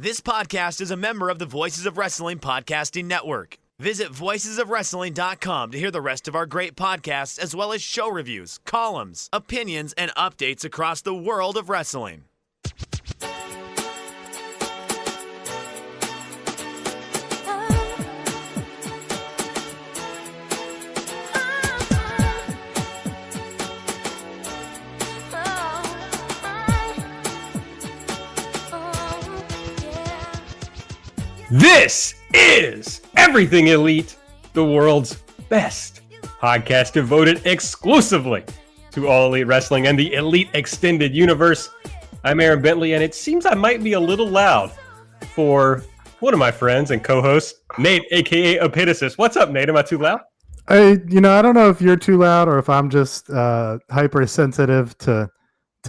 This podcast is a member of the Voices of Wrestling Podcasting Network. Visit voicesofwrestling.com to hear the rest of our great podcasts, as well as show reviews, columns, opinions, and updates across the world of wrestling. This is Everything Elite, the world's best podcast devoted exclusively to All Elite Wrestling and the Elite Extended Universe. I'm Aaron Bentley, and it seems I might be a little loud for one of my friends and co-hosts, Nate, a.k.a. Epitasis. What's up, Nate? Am I too loud? I don't know if you're too loud or if I'm just hypersensitive to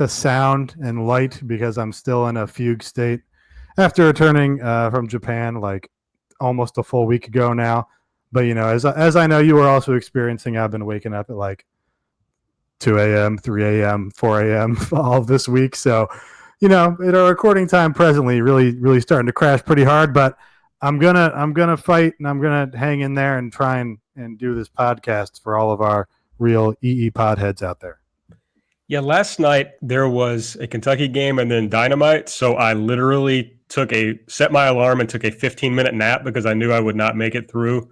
sound and light because I'm still in a fugue state. After returning from Japan, like almost a full week ago now, but as I know you were also experiencing, I've been waking up at like 2 a.m., 3 a.m., 4 a.m. all this week. So, at our recording time presently, really starting to crash pretty hard. But I'm gonna fight and I'm gonna hang in there and try and do this podcast for all of our real EE pod heads out there. Yeah, last night there was a Kentucky game and then Dynamite, so I literally set my alarm and took a 15-minute nap because I knew I would not make it through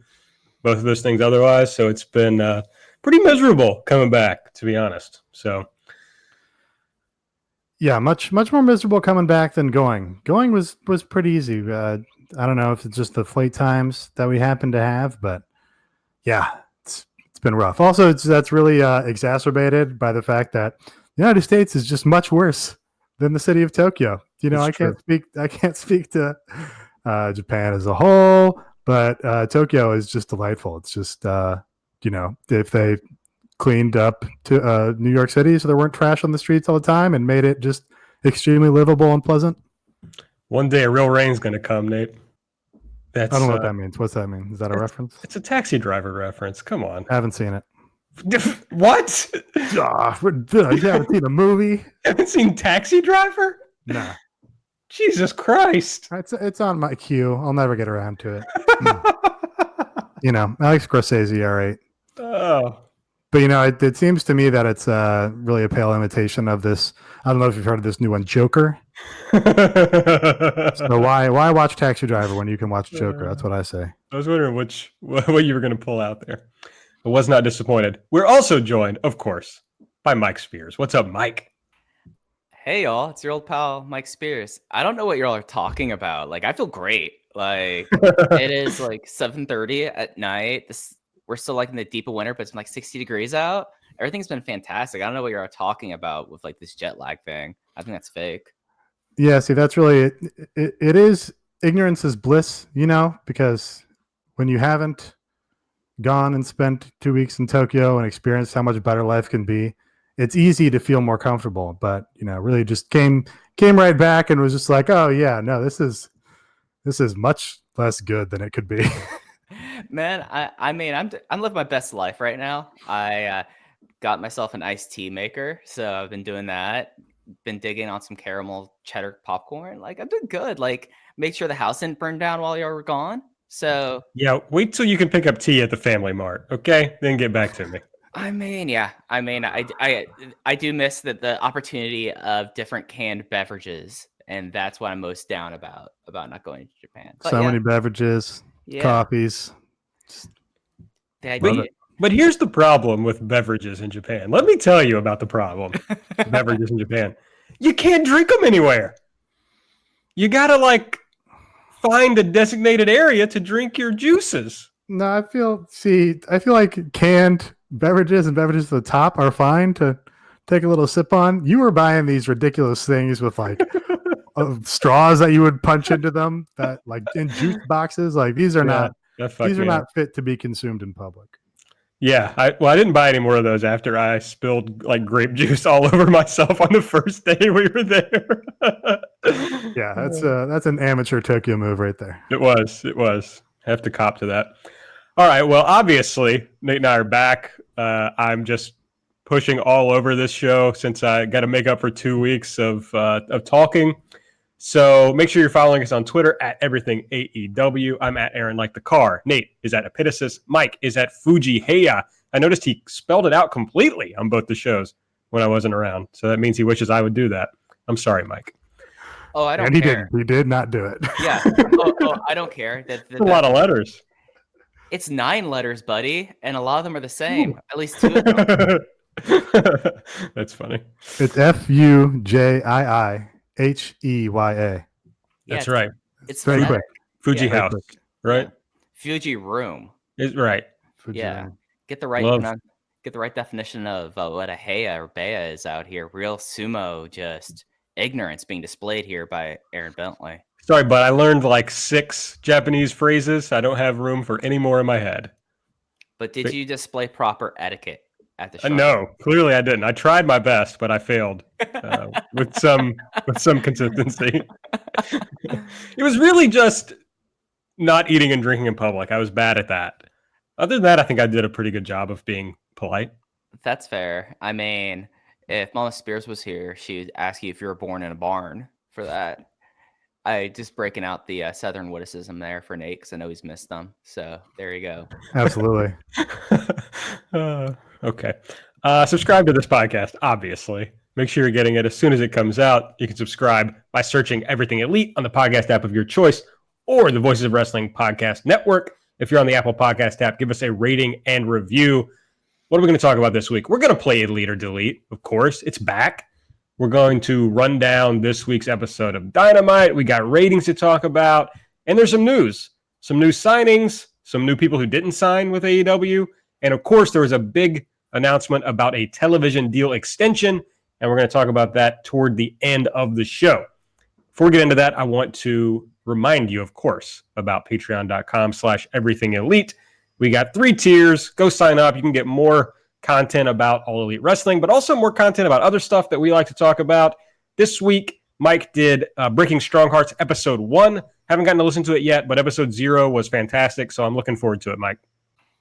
both of those things otherwise. So it's been pretty miserable coming back, to be honest. So yeah, much more miserable coming back than going. Going was pretty easy. I don't know if it's just the flight times that we happen to have, but yeah, it's been rough. Also, that's really exacerbated by the fact that the United States is just much worse than the city of Tokyo. I can't speak to Japan as a whole, but Tokyo is just delightful. It's just if they cleaned up to New York City so there weren't trash on the streets all the time and made it just extremely livable and pleasant. One day a real rain's going to come, Nate. I don't know what that means. What's that mean? Is that a reference? It's a Taxi Driver reference. Come on. I haven't seen it. What? You haven't seen a movie? You haven't seen Taxi Driver? Nah. Jesus Christ. It's on my queue. I'll never get around to it. Alex Scorsese, all right. Oh. But, it seems to me that it's really a pale imitation of this. I don't know if you've heard of this new one, Joker. So why watch Taxi Driver when you can watch Joker? That's what I say. I was wondering what you were going to pull out there. I was not disappointed. We're also joined, of course, by Mike Spears. What's up, Mike? Hey, y'all. It's your old pal, Mike Spears. I don't know what y'all are talking about. I feel great. It is 7:30 at night. We're still in the deep of winter, but it's been 60 degrees out. Everything's been fantastic. I don't know what you're talking about with this jet lag thing. I think that's fake. Yeah, see, that's really it is ignorance is bliss, because when you haven't gone and spent 2 weeks in Tokyo and experienced how much better life can be, it's easy to feel more comfortable. But really just came right back and was just like, oh yeah, no, this is much less good than it could be. Man, I'm living my best life right now. I got myself an iced tea maker, so I've been doing that. Been digging on some caramel cheddar popcorn. I've been good. Make sure the house didn't burn down while you were gone. So yeah, wait till you can pick up tea at the Family Mart, okay? Then get back to me. I do miss the opportunity of different canned beverages, and that's what I'm most down about not going to Japan. But many beverages, coffees. But here's the problem with beverages in Japan. Let me tell you about the problem with beverages in Japan. You can't drink them anywhere. You gotta find a designated area to drink your juices. No, I feel like canned beverages and beverages at the top are fine to take a little sip on. You were buying these ridiculous things with straws that you would punch into them that in juice boxes. These are not fit to be consumed in public. Yeah, I didn't buy any more of those after I spilled grape juice all over myself on the first day we were there. Yeah, that's an amateur Tokyo move right there. It was. Have to cop to that. All right, well, obviously, Nate and I are back. I'm just pushing all over this show since I got to make up for 2 weeks of talking. So make sure you're following us on Twitter at Everything AEW. I'm at Aaron Like the Car. Nate is at Epitasis. Mike is at Fuji Heya. I noticed he spelled it out completely on both the shows when I wasn't around. So that means he wishes I would do that. I'm sorry, Mike. Oh, I don't And he care. didn't. He did not do it. Yeah. I don't care. That's a lot of letters. It's 9 letters, buddy, and a lot of them are the same. Ooh. At least 2 of them. That's funny. It's FUJIIHEYA. That's right. It's very quick. Fuji House, right? Yeah. Fuji Room. Is right. Fuji room. Get the right definition of what a Heya or Bea is out here. Real sumo, just ignorance being displayed here by Aaron Bentley. Sorry, but I learned like 6 Japanese phrases. I don't have room for any more in my head. But did you display proper etiquette at the show? No, clearly I didn't. I tried my best, but I failed with some consistency. It was really just not eating and drinking in public. I was bad at that. Other than that, I think I did a pretty good job of being polite. That's fair. I mean, if Mama Spears was here, she'd ask you if you were born in a barn for that. I just breaking out the Southern witticism there for Nate because I know he's missed them. So there you go. Absolutely. Okay. Subscribe to this podcast, obviously. Make sure you're getting it as soon as it comes out. You can subscribe by searching Everything Elite on the podcast app of your choice or the Voices of Wrestling Podcast Network. If you're on the Apple Podcast app, give us a rating and review. What are we going to talk about this week? We're going to play Elite or Delete, of course. It's back. We're going to run down this week's episode of Dynamite. We got ratings to talk about, and there's some news. Some new signings, some new people who didn't sign with AEW, and of course, there was a big announcement about a television deal extension, and we're going to talk about that toward the end of the show. Before we get into that, I want to remind you, of course, about patreon.com/everythingelite. We got 3 tiers. Go sign up. You can get more content about All Elite Wrestling, but also more content about other stuff that we like to talk about. This week, Mike did Breaking Strong Hearts episode 1. Haven't gotten to listen to it yet, but episode 0 was fantastic, so I'm looking forward to it, Mike.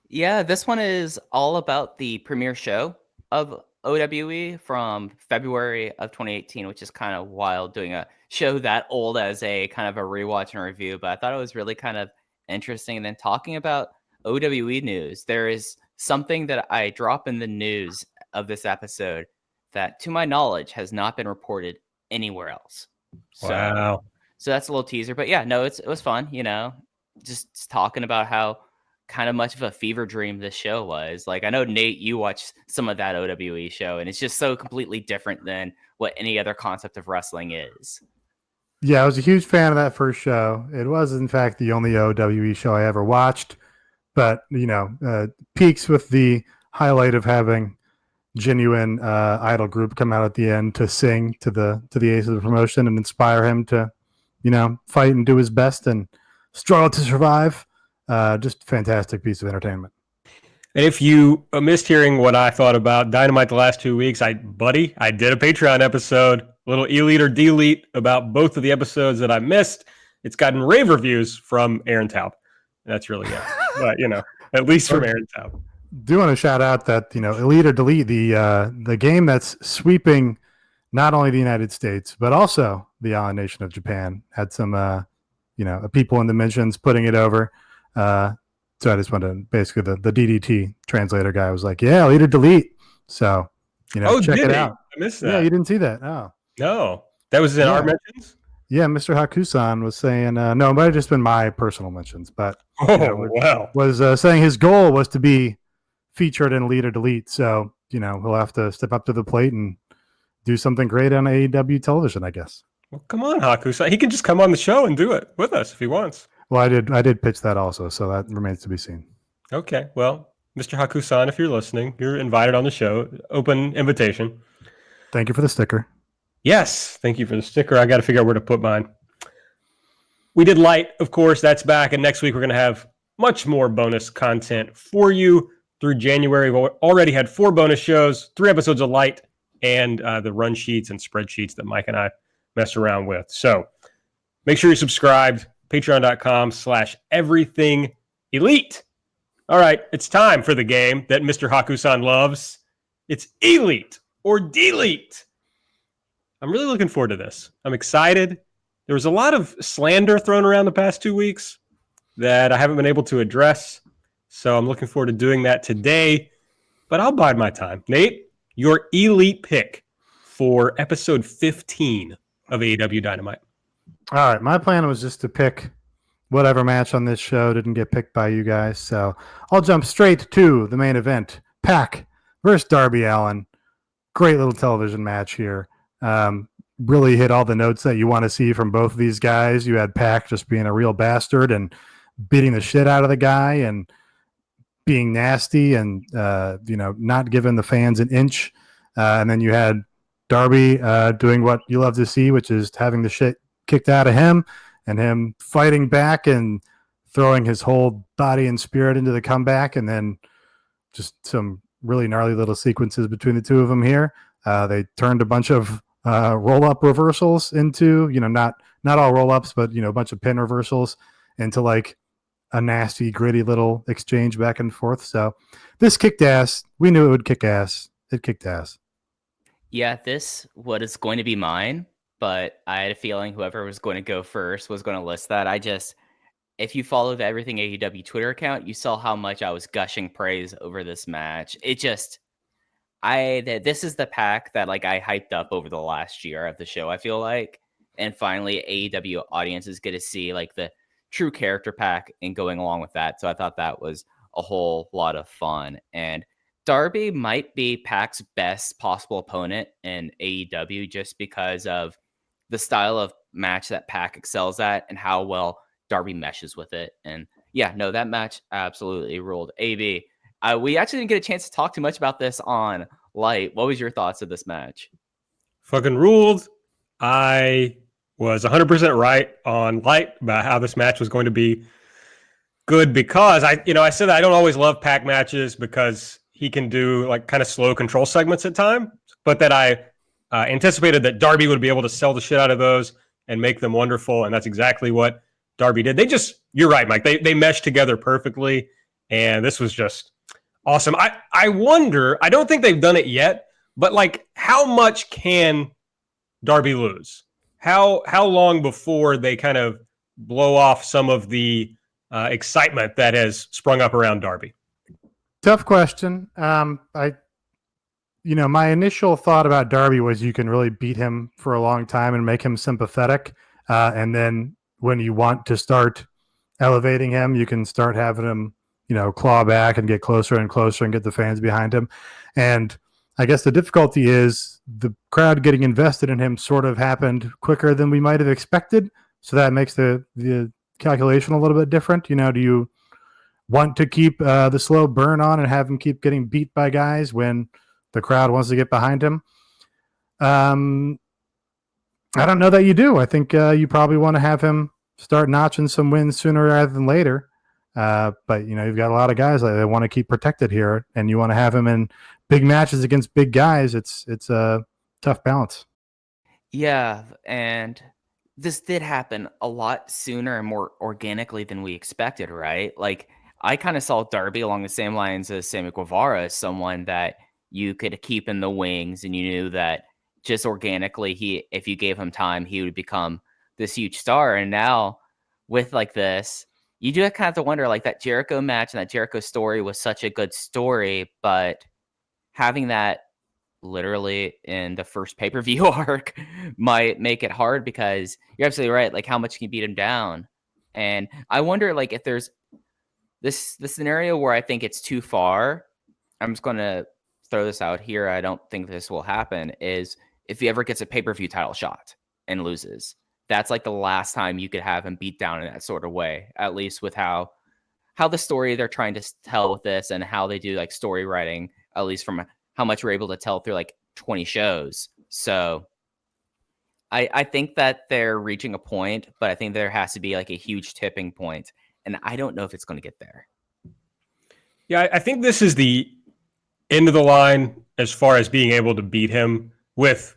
Yeah, this one is all about the premiere show of OWE from February of 2018, which is kind of wild doing a show that old as a kind of a rewatch and review, but I thought it was really kind of interesting. And then talking about OWE news, there is something that I drop in the news of this episode that, to my knowledge, has not been reported anywhere else. Wow. So that's a little teaser. But yeah, no, it was fun, just talking about how kind of much of a fever dream this show was. Like, I know, Nate, you watched some of that OWE show, and it's just so completely different than what any other concept of wrestling is. Yeah, I was a huge fan of that first show. It was, in fact, the only OWE show I ever watched. But, peaks with the highlight of having genuine idol group come out at the end to sing to the ace of the promotion and inspire him to, fight and do his best and struggle to survive. Just a fantastic piece of entertainment. And if you missed hearing what I thought about Dynamite the last 2 weeks, I did a Patreon episode, a little Elite or Delete about both of the episodes that I missed. It's gotten rave reviews from Aaron Taub. That's really it. But, at least from Aaron Taub. Do want to shout out that, Elite or Delete, the game that's sweeping not only the United States, but also the island nation of Japan, had some, people in the mentions putting it over. So I just wanted to, basically the DDT translator guy was like, yeah, Elite or Delete. So, check it out. I missed that. Yeah, you didn't see that. Oh. No. That was in our mentions? Yeah, Mr. Hakusan was saying, no, it might have just been my personal mentions, but wow. Was saying his goal was to be featured in Elite or Delete. So, he'll have to step up to the plate and do something great on AEW television, I guess. Well, come on, Hakusan. He can just come on the show and do it with us if he wants. Well, I did pitch that also, so that remains to be seen. Okay, well, Mr. Hakusan, if you're listening, you're invited on the show. Open invitation. Thank you for the sticker. Yes, thank you for the sticker. I got to figure out where to put mine. We did Light, of course. That's back. And next week, we're going to have much more bonus content for you through January. We've already had 4 bonus shows, 3 episodes of Light, and the run sheets and spreadsheets that Mike and I mess around with. So make sure you're subscribed. Patreon.com/everythingelite. All right, it's time for the game that Mr. Hakusan loves. It's Elite or Delete. I'm really looking forward to this. I'm excited. there was a lot of slander thrown around the past 2 weeks that I haven't been able to address. So I'm looking forward to doing that today, but I'll bide my time. Nate, your elite pick for episode 15 of AEW Dynamite. All right, my plan was just to pick whatever match on this show didn't get picked by you guys, so I'll jump straight to the main event. Pac versus Darby Allin. Great little television match here. Really hit all the notes that you want to see from both of these guys. You had Pac just being a real bastard and beating the shit out of the guy and being nasty and not giving the fans an inch. And then you had Darby doing what you love to see, which is having the shit kicked out of him and him fighting back and throwing his whole body and spirit into the comeback, and then just some really gnarly little sequences between the two of them here. They turned a bunch of roll-up reversals into, not all roll-ups, but, a bunch of pin reversals into like a nasty, gritty little exchange back and forth. So this kicked ass. We knew it would kick ass. It kicked ass. Yeah, this was going to be mine, but I had a feeling whoever was going to go first was going to list that. If you follow the Everything AEW Twitter account, you saw how much I was gushing praise over this match. This is the Pac that like I hyped up over the last year of the show, I feel like. And finally, AEW audiences get to see like the true character Pac and going along with that. So I thought that was a whole lot of fun. And Darby might be Pac's best possible opponent in AEW just because of the style of match that Pac excels at and how well Darby meshes with it. And yeah, no, that match absolutely ruled. AB, we actually didn't get a chance to talk too much about this on Light. What was your thoughts of this match? Fucking ruled. I was 100% right on Light about how this match was going to be good because I said that I don't always love Pac matches because he can do like kind of slow control segments at times, but that I anticipated that Darby would be able to sell the shit out of those and make them wonderful. And that's exactly what Darby did. You're right, Mike. They meshed together perfectly. And this was just awesome. I wonder, I don't think they've done it yet, but like how much can Darby lose? How long before they kind of blow off some of the excitement that has sprung up around Darby? Tough question. My initial thought about Darby was you can really beat him for a long time and make him sympathetic. And then when you want to start elevating him, you can start having him, claw back and get closer and closer and get the fans behind him. And I guess the difficulty is the crowd getting invested in him sort of happened quicker than we might have expected. So that makes the calculation a little bit different. Do you want to keep the slow burn on and have him keep getting beat by guys when the crowd wants to get behind him? I don't know that you do. I think you probably want to have him start notching some wins sooner rather than later. But you've got a lot of guys that want to keep protected here, and you want to have him in big matches against big guys. It's a tough balance. Yeah, and this did happen a lot sooner and more organically than we expected, right? Like I kind of saw Darby along the same lines as Sammy Guevara as someone that you could keep in the wings, and you knew that just organically, if you gave him time, he would become this huge star. And now with like this, you do kind of have to wonder, like that Jericho match and that Jericho story was such a good story, but having that literally in the first pay-per-view arc might make it hard because you're absolutely right. Like how much can you beat him down? And I wonder like if there's the scenario where I think it's too far. I'm just going to throw this out here. I don't think this will happen is if he ever gets a pay-per-view title shot and loses, that's like the last time you could have him beat down in that sort of way, at least with how the story they're trying to tell with this and how they do like story writing, at least from how much we're able to tell through like 20 shows. So I think that they're reaching a point, but I think there has to be like a huge tipping point, and I don't know if it's going to get there. Yeah, I think this is the end of the line as far as being able to beat him with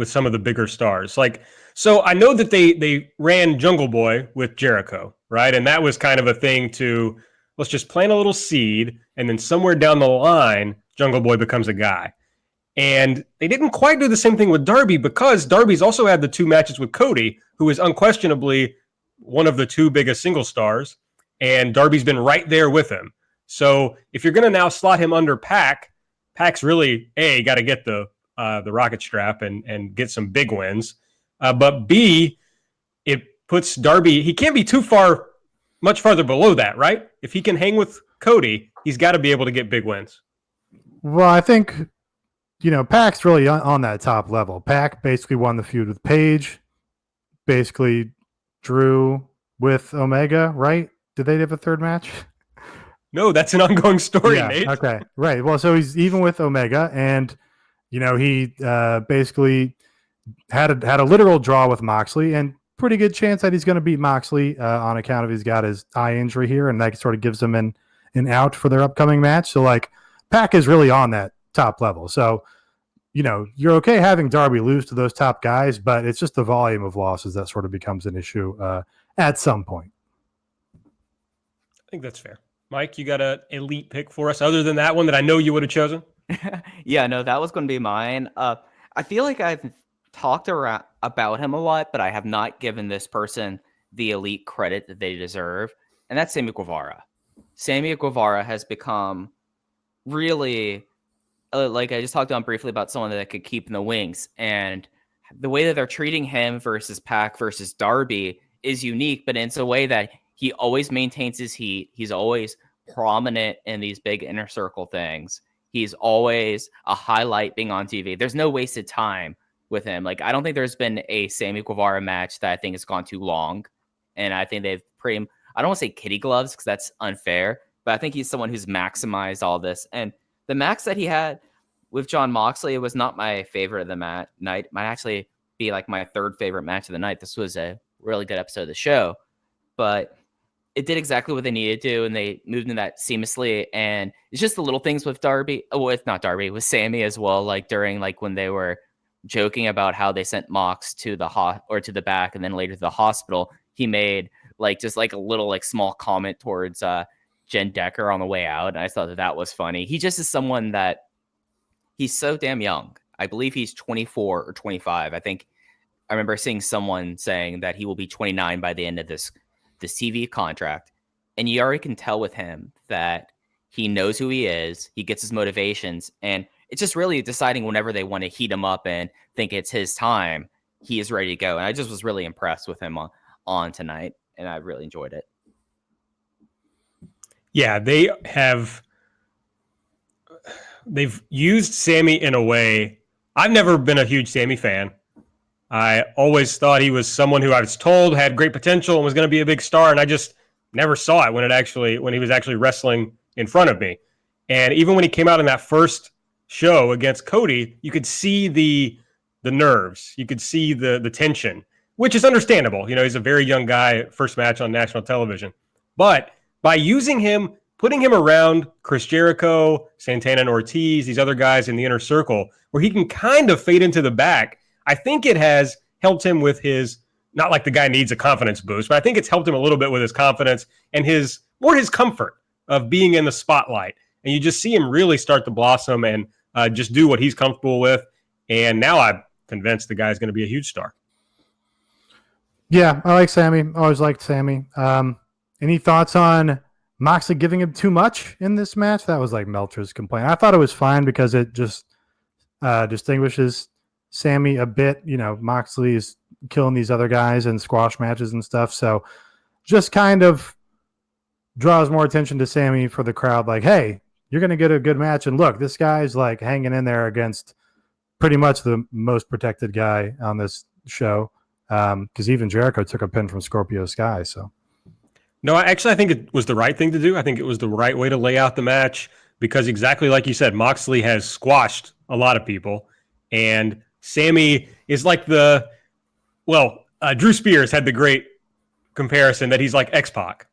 some of the bigger stars. Like, so I know that they ran Jungle Boy with Jericho, right? And that was kind of a thing to, let's just plant a little seed, and then somewhere down the line, Jungle Boy becomes a guy. And they didn't quite do the same thing with Darby because Darby's also had the 2 matches with Cody, who is unquestionably one of the 2 biggest single stars, and Darby's been right there with him. So if you're going to now slot him under Pac's really, A, got to get the rocket strap and get some big wins. But B, it puts Darby, he can't be much farther below that, right? If he can hang with Cody, he's got to be able to get big wins. Well, I think, Pac's really on that top level. Pac basically won the feud with Paige, basically drew with Omega, right? Did they have a third match? No, that's an ongoing story, Yeah, Nate. okay, right. Well, so he's even with Omega, and he basically had a literal draw with Moxley, and pretty good chance that he's going to beat Moxley on account of he's got his eye injury here, and that sort of gives him an out for their upcoming match. So, like, Pac is really on that top level. So, you're okay having Darby lose to those top guys, but it's just the volume of losses that sort of becomes an issue at some point. I think that's fair. Mike, you got an elite pick for us other than that one that I know you would have chosen? Yeah, no, that was going to be mine. I feel like I've talked about him a lot, but I have not given this person the elite credit that they deserve, and that's Sammy Guevara. Sammy Guevara has become really, like I just talked on briefly about someone that could keep in the wings, and the way that they're treating him versus Pac versus Darby is unique, but it's a way that he always maintains his heat. He's always prominent in these big inner circle things. He's always a highlight being on TV. There's no wasted time with him. Like, I don't think there's been a Sammy Guevara match that I think has gone too long. And I think they've I don't want to say kitty gloves because that's unfair, but I think he's someone who's maximized all this. And the match that he had with Jon Moxley, it was not my favorite of the night. Might actually be like my 3rd favorite match of the night. This was a really good episode of the show, but it did exactly what they needed to do, and they moved into that seamlessly. And it's just the little things with with Sammy as well. Like during when they were joking about how they sent Mox to the back and then later to the hospital, he made a little small comment towards Jen Decker on the way out. And I thought that was funny. He just is someone that he's so damn young. I believe he's 24 or 25. I think I remember seeing someone saying that he will be 29 by the end of this TV contract. And you already can tell with him that he knows who he is. He gets his motivations, and it's just really deciding whenever they want to heat him up and think it's his time, he is ready to go. And I just was really impressed with him on tonight, and I really enjoyed it. Yeah, they've used Sammy in a way. I've never been a huge Sammy fan. I always thought he was someone who I was told had great potential and was going to be a big star, and I just never saw it when he was actually wrestling in front of me. And even when he came out in that first show against Cody, you could see the nerves, you could see the tension, which is understandable. He's a very young guy, first match on national television. But by using him, putting him around Chris Jericho, Santana and Ortiz, these other guys in the inner circle, where he can kind of fade into the back, I think it has helped him with his, not like the guy needs a confidence boost, but I think it's helped him a little bit with his confidence and his comfort of being in the spotlight. And you just see him really start to blossom and just do what he's comfortable with. And now I'm convinced the guy's going to be a huge star. Yeah, I like Sammy. Always liked Sammy. Any thoughts on Moxley giving him too much in this match? That was Meltzer's complaint. I thought it was fine because it just distinguishes Sammy a bit. Moxley is killing these other guys in squash matches and stuff. So just kind of draws more attention to Sammy for the crowd. Like, hey, you're going to get a good match. And look, this guy's hanging in there against pretty much the most protected guy on this show. Because even Jericho took a pin from Scorpio Sky. So no, I think it was the right thing to do. I think it was the right way to lay out the match because exactly like you said, Moxley has squashed a lot of people. And Sammy is Drew Spears had the great comparison that he's like X-Pac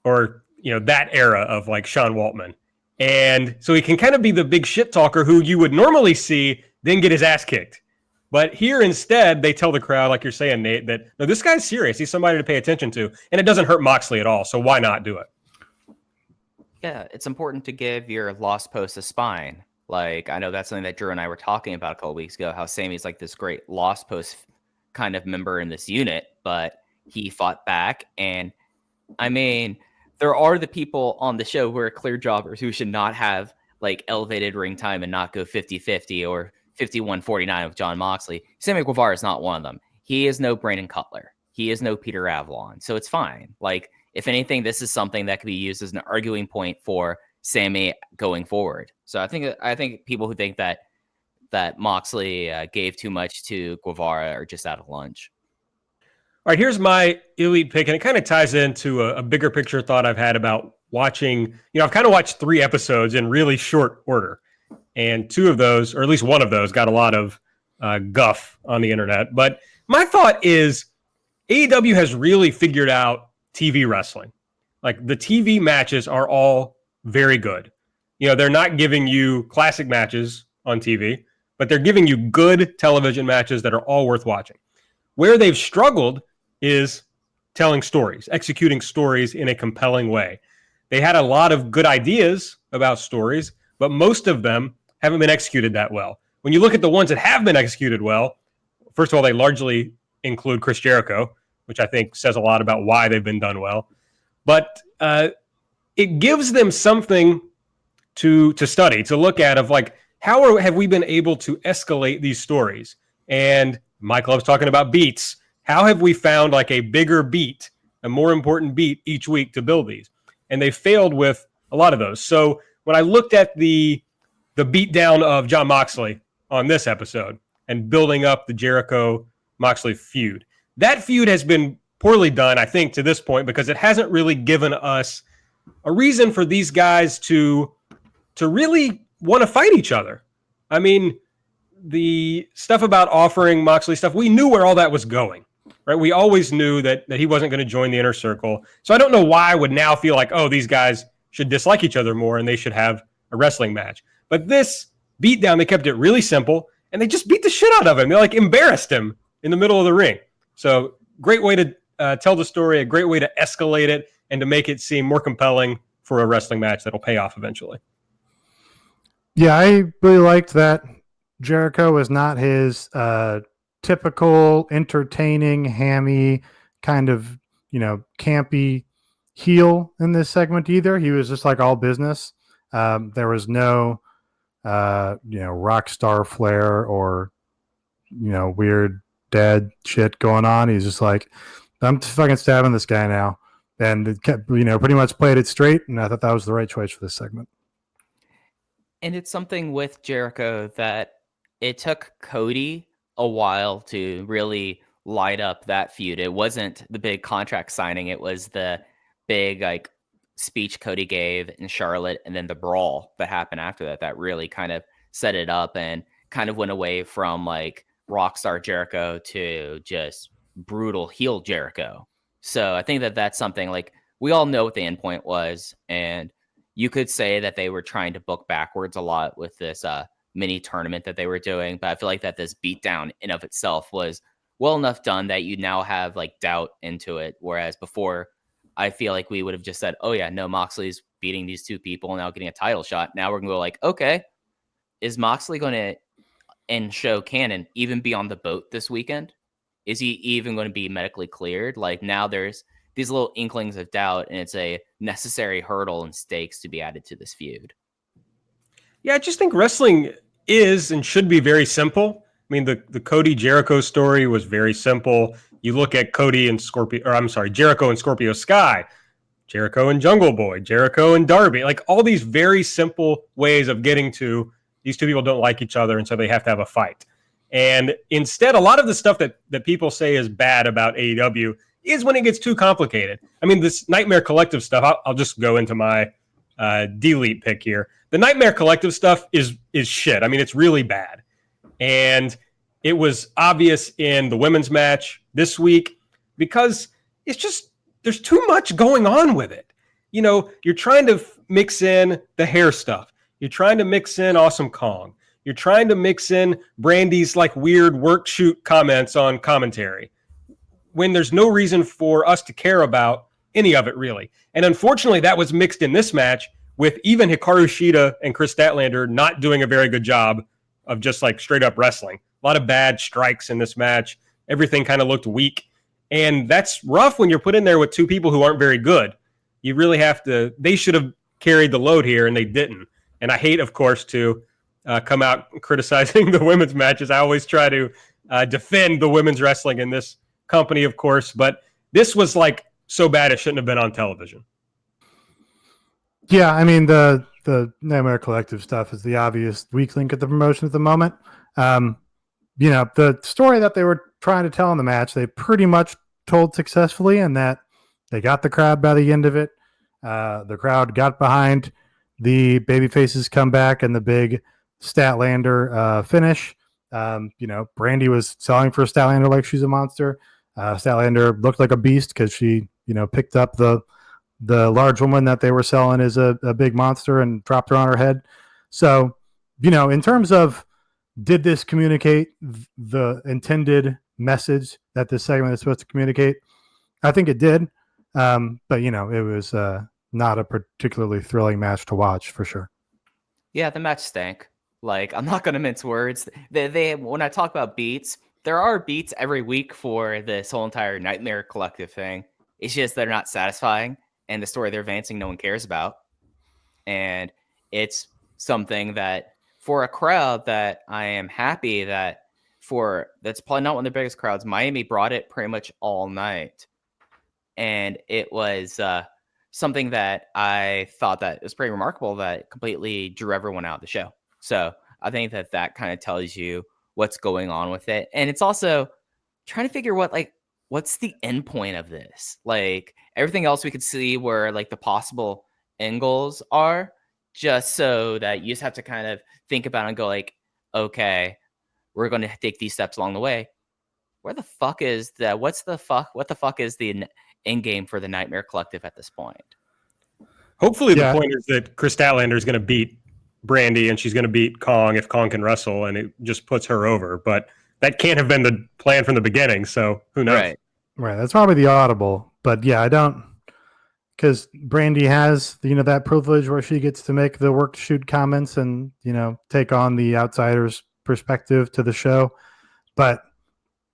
or, that era of Sean Waltman. And so he can kind of be the big shit talker who you would normally see then get his ass kicked. But here instead, they tell the crowd, like you're saying, Nate, that no, this guy's serious. He's somebody to pay attention to. And it doesn't hurt Moxley at all. So why not do it? Yeah, it's important to give your lost post a spine. Like, I know that's something that Drew and I were talking about a couple weeks ago, how Sammy's like this great Lost Post kind of member in this unit, but he fought back. And I mean, there are the people on the show who are clear jobbers who should not have like elevated ring time and not go 50-50 or 51-49 with Jon Moxley. Sammy Guevara is not one of them. He is no Brandon Cutler. He is no Peter Avalon. So it's fine. Like, if anything, this is something that could be used as an arguing point for Sammy going forward. So I think people who think that Moxley gave too much to Guevara are just out of lunch. All right, here's my elite pick, and it kind of ties into a bigger picture thought I've had about watching. I've kind of watched 3 episodes in really short order, and 2 of those, or at least one of those, got a lot of guff on the internet. But my thought is AEW has really figured out TV wrestling. Like, the TV matches are all very good. They're not giving you classic matches on TV, but they're giving you good television matches that are all worth watching. Where they've struggled is telling stories, executing stories in a compelling way. They had a lot of good ideas about stories, but most of them haven't been executed that well. When you look at the ones that have been executed well, first of all, they largely include Chris Jericho, which I think says a lot about why they've been done well. But it gives them something to study, to look at, of like, how have we been able to escalate these stories? And Mike loves talking about beats. How have we found like a bigger beat, a more important beat each week to build these? And they failed with a lot of those. So when I looked at the beatdown of Jon Moxley on this episode and building up the Jericho-Moxley feud, that feud has been poorly done, I think, to this point, because it hasn't really given us a reason for these guys to really want to fight each other. I mean, the stuff about offering Moxley stuff, we knew where all that was going, right? We always knew that he wasn't going to join the Inner Circle. So I don't know why I would now feel like, oh, these guys should dislike each other more and they should have a wrestling match. But this beatdown, they kept it really simple and they just beat the shit out of him. They like embarrassed him in the middle of the ring. So great way to tell the story, a great way to escalate it and to make it seem more compelling for a wrestling match that'll pay off eventually. Yeah, I really liked that Jericho was not his typical entertaining, hammy, kind of, campy heel in this segment either. He was just like all business. There was no, rock star flair or, weird dad shit going on. He's just like, I'm fucking stabbing this guy now. And it kept, pretty much played it straight. And I thought that was the right choice for this segment. And it's something with Jericho that it took Cody a while to really light up that feud. It wasn't the big contract signing. It was the big speech Cody gave in Charlotte and then the brawl that happened after that really kind of set it up and kind of went away from like rockstar Jericho to just brutal heel Jericho. So I think that that's something like we all know what the end point was. And you could say that they were trying to book backwards a lot with this mini tournament that they were doing. But I feel like that this beatdown in of itself was well enough done that you now have like doubt into it. Whereas before, I feel like we would have just said, oh yeah, no, Moxley's beating these 2 people now getting a title shot. Now we're going to go like, okay, is Moxley going to, in show canon, even be on the boat this weekend? Is he even going to be medically cleared? Like now there's these little inklings of doubt, and it's a necessary hurdle and stakes to be added to this feud. Yeah, I just think wrestling is and should be very simple. I mean, the Cody Jericho story was very simple. You look at Jericho and Scorpio Sky, Jericho and Jungle Boy, Jericho and Darby, like all these very simple ways of getting to these 2 people don't like each other, and so they have to have a fight. And instead, a lot of the stuff that people say is bad about AEW is when it gets too complicated. I mean, this Nightmare Collective stuff, I'll just go into my delete pick here. The Nightmare Collective stuff is shit. I mean, it's really bad. And it was obvious in the women's match this week because it's just, there's too much going on with it. You're trying to mix in the hair stuff. You're trying to mix in Awesome Kong. You're trying to mix in Brandy's like weird work shoot comments on commentary when there's no reason for us to care about any of it really. And unfortunately that was mixed in this match with even Hikaru Shida and Chris Statlander not doing a very good job of just like straight up wrestling. A lot of bad strikes in this match. Everything kind of looked weak. And that's rough when you're put in there with two people who aren't very good. You really have to, they should have carried the load here and they didn't. And I hate, of course, to come out criticizing the women's matches. I always try to defend the women's wrestling in this company, of course. But this was like so bad it shouldn't have been on television. Yeah, I mean, the Nightmare Collective stuff is the obvious weak link at the promotion at the moment. The story that they were trying to tell in the match, they pretty much told successfully, and that they got the crowd by the end of it. The crowd got behind the babyfaces comeback and the big Statlander finish. Brandy was selling for Statlander like she's a monster. Statlander looked like a beast because she, picked up the large woman that they were selling as a big monster and dropped her on her head. So, in terms of did this communicate the intended message that this segment is supposed to communicate, I think it did. But, it was not a particularly thrilling match to watch for sure. Yeah, the match stank. Like, I'm not going to mince words. They when I talk about beats, there are beats every week for this whole entire Nightmare Collective thing. It's just they're not satisfying. And the story they're advancing, no one cares about. And it's something that for a crowd that I am happy that's probably not one of the biggest crowds. Miami brought it pretty much all night. And it was something that I thought that was pretty remarkable that completely drew everyone out of the show. So I think that kind of tells you what's going on with it. And it's also trying to figure what's the end point of this? Like everything else we could see where like the possible end goals are, just so that you just have to kind of think about it and go like, okay, we're going to take these steps along the way. Where the fuck is that? What the fuck is the end game for the Nightmare Collective at this point? Hopefully the point is that Chris Statlander is going to beat Brandy and she's going to beat Kong if Kong can wrestle, and it just puts her over. But that can't have been the plan from the beginning, so who knows? Right. That's probably the audible. But yeah, I don't, because Brandy has, that privilege where she gets to make the work to shoot comments and, take on the outsider's perspective to the show. But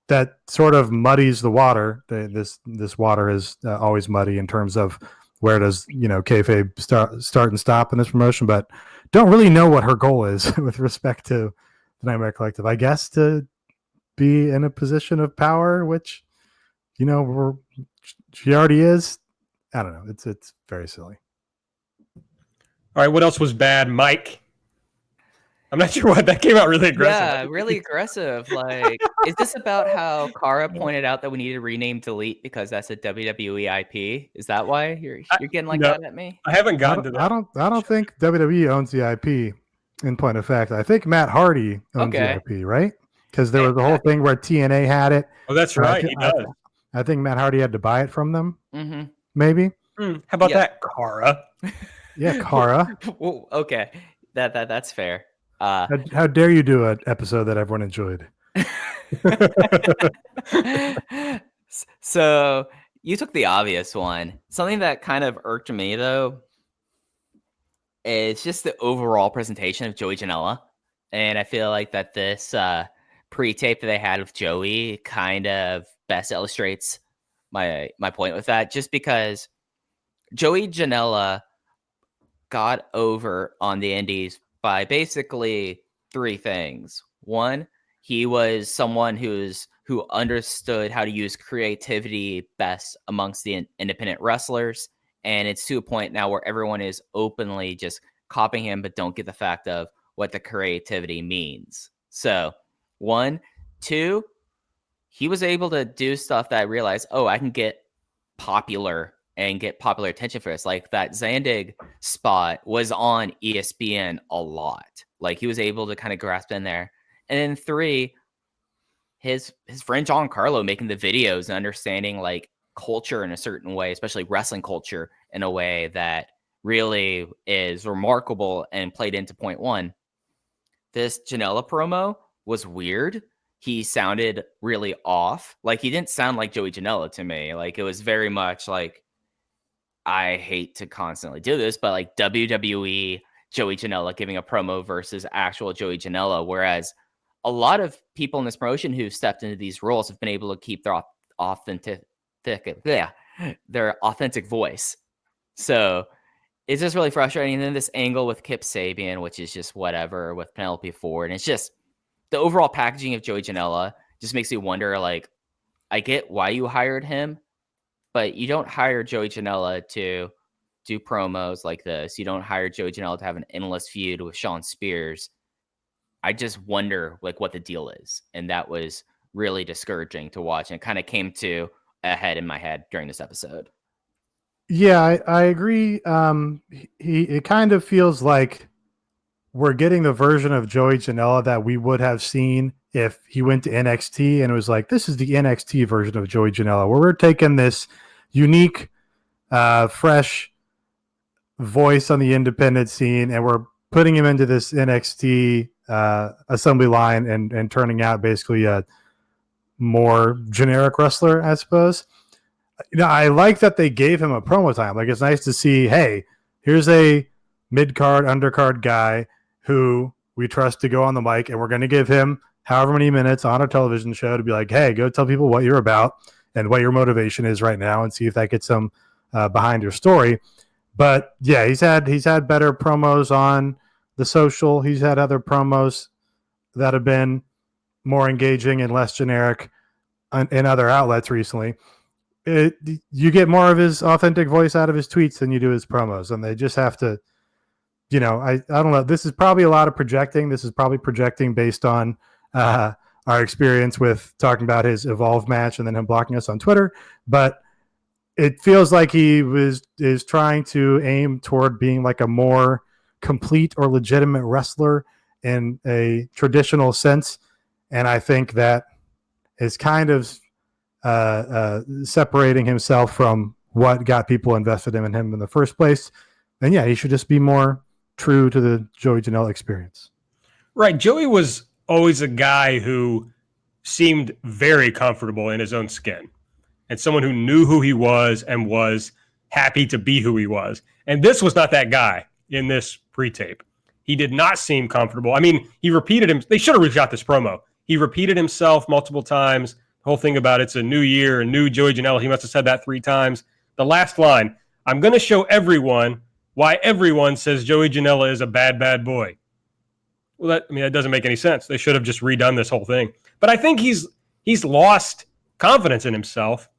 that sort of muddies the water. This water is always muddy in terms of where does, kayfabe start and stop in this promotion, but don't really know what her goal is with respect to the Nightmare Collective. I guess to be in a position of power, which, she already is. I don't know. It's very silly. All right, what else was bad, Mike? I'm not sure what that came out really aggressive. Yeah, really aggressive. Like, is this about how Kara pointed out that we need to rename Delete because that's a WWE IP? Is that why you're getting like that at me? I haven't gotten to that. I don't think WWE owns the IP. In point of fact, I think Matt Hardy owns the IP, right? Because there was the whole thing where TNA had it. Oh, that's right. He does. I think Matt Hardy had to buy it from them. Mm-hmm. Maybe. How about that, Kara? Yeah, Kara. Well, okay, that's fair. How dare you do an episode that everyone enjoyed? So you took the obvious one. Something that kind of irked me though is just the overall presentation of Joey Janela, and I feel like that this pre-tape that they had with Joey kind of best illustrates my point with that. Just because Joey Janela got over on the indies by basically three things. One, he was someone who understood how to use creativity best amongst the independent wrestlers. And it's to a point now where everyone is openly just copying him, but don't get the fact of what the creativity means. So 1, 2, he was able to do stuff that I realized, I can get popular and get popular attention for this. Like that Zandig spot was on ESPN a lot. Like he was able to kind of grasp in there. And then 3, his friend John Carlo making the videos and understanding like culture in a certain way, especially wrestling culture in a way that really is remarkable and played into point 1. This Janela promo was weird. He sounded really off. Like he didn't sound like Joey Janela to me. Like it was very much like, I hate to constantly do this, but like WWE Joey Janela giving a promo versus actual Joey Janela, whereas a lot of people in this promotion who've stepped into these roles have been able to keep their authentic voice. So it's just really frustrating. And then this angle with Kip Sabian, which is just whatever, with Penelope Ford. And it's just the overall packaging of Joey Janela just makes me wonder, like, I get why you hired him, but you don't hire Joey Janela to do promos like this. You don't hire Joey Janela to have an endless feud with Shawn Spears. I just wonder like what the deal is. And that was really discouraging to watch. And it kind of came to a head in my head during this episode. Yeah, I agree. It kind of feels like we're getting the version of Joey Janela that we would have seen if he went to NXT and it was like, this is the NXT version of Joey Janela, where we're taking this unique, fresh voice on the independent scene and we're putting him into this NXT assembly line and turning out basically a more generic wrestler, I suppose. You know, I like that they gave him a promo time. Like, it's nice to see, hey, here's a mid-card, undercard guy who we trust to go on the mic, and we're going to give him however many minutes on a television show to be like, hey, go tell people what you're about and what your motivation is right now and see if that gets them behind your story. But, yeah, he's had better promos on the social. He's had other promos that have been more engaging and less generic in other outlets recently. You get more of his authentic voice out of his tweets than you do his promos, and they just have to, you know, I don't know. This is probably a lot of projecting. This is probably projecting based on our experience with talking about his Evolve match and then him blocking us on Twitter. But it feels like he is trying to aim toward being like a more complete or legitimate wrestler in a traditional sense, and I think that is kind of separating himself from what got people invested in him in the first place. And yeah, he should just be more true to the Joey Janela experience. Right. Joey was always a guy who seemed very comfortable in his own skin and someone who knew who he was and was happy to be who he was. And this was not that guy in this pre-tape. He did not seem comfortable. I mean, he repeated him. They should have reshot this promo. He repeated himself multiple times. Whole thing about it's a new year, a new Joey Janela. He must have said that 3 times. The last line, I'm going to show everyone why everyone says Joey Janela is a bad, bad boy. Well, that doesn't make any sense. They should have just redone this whole thing. But I think he's lost confidence in himself,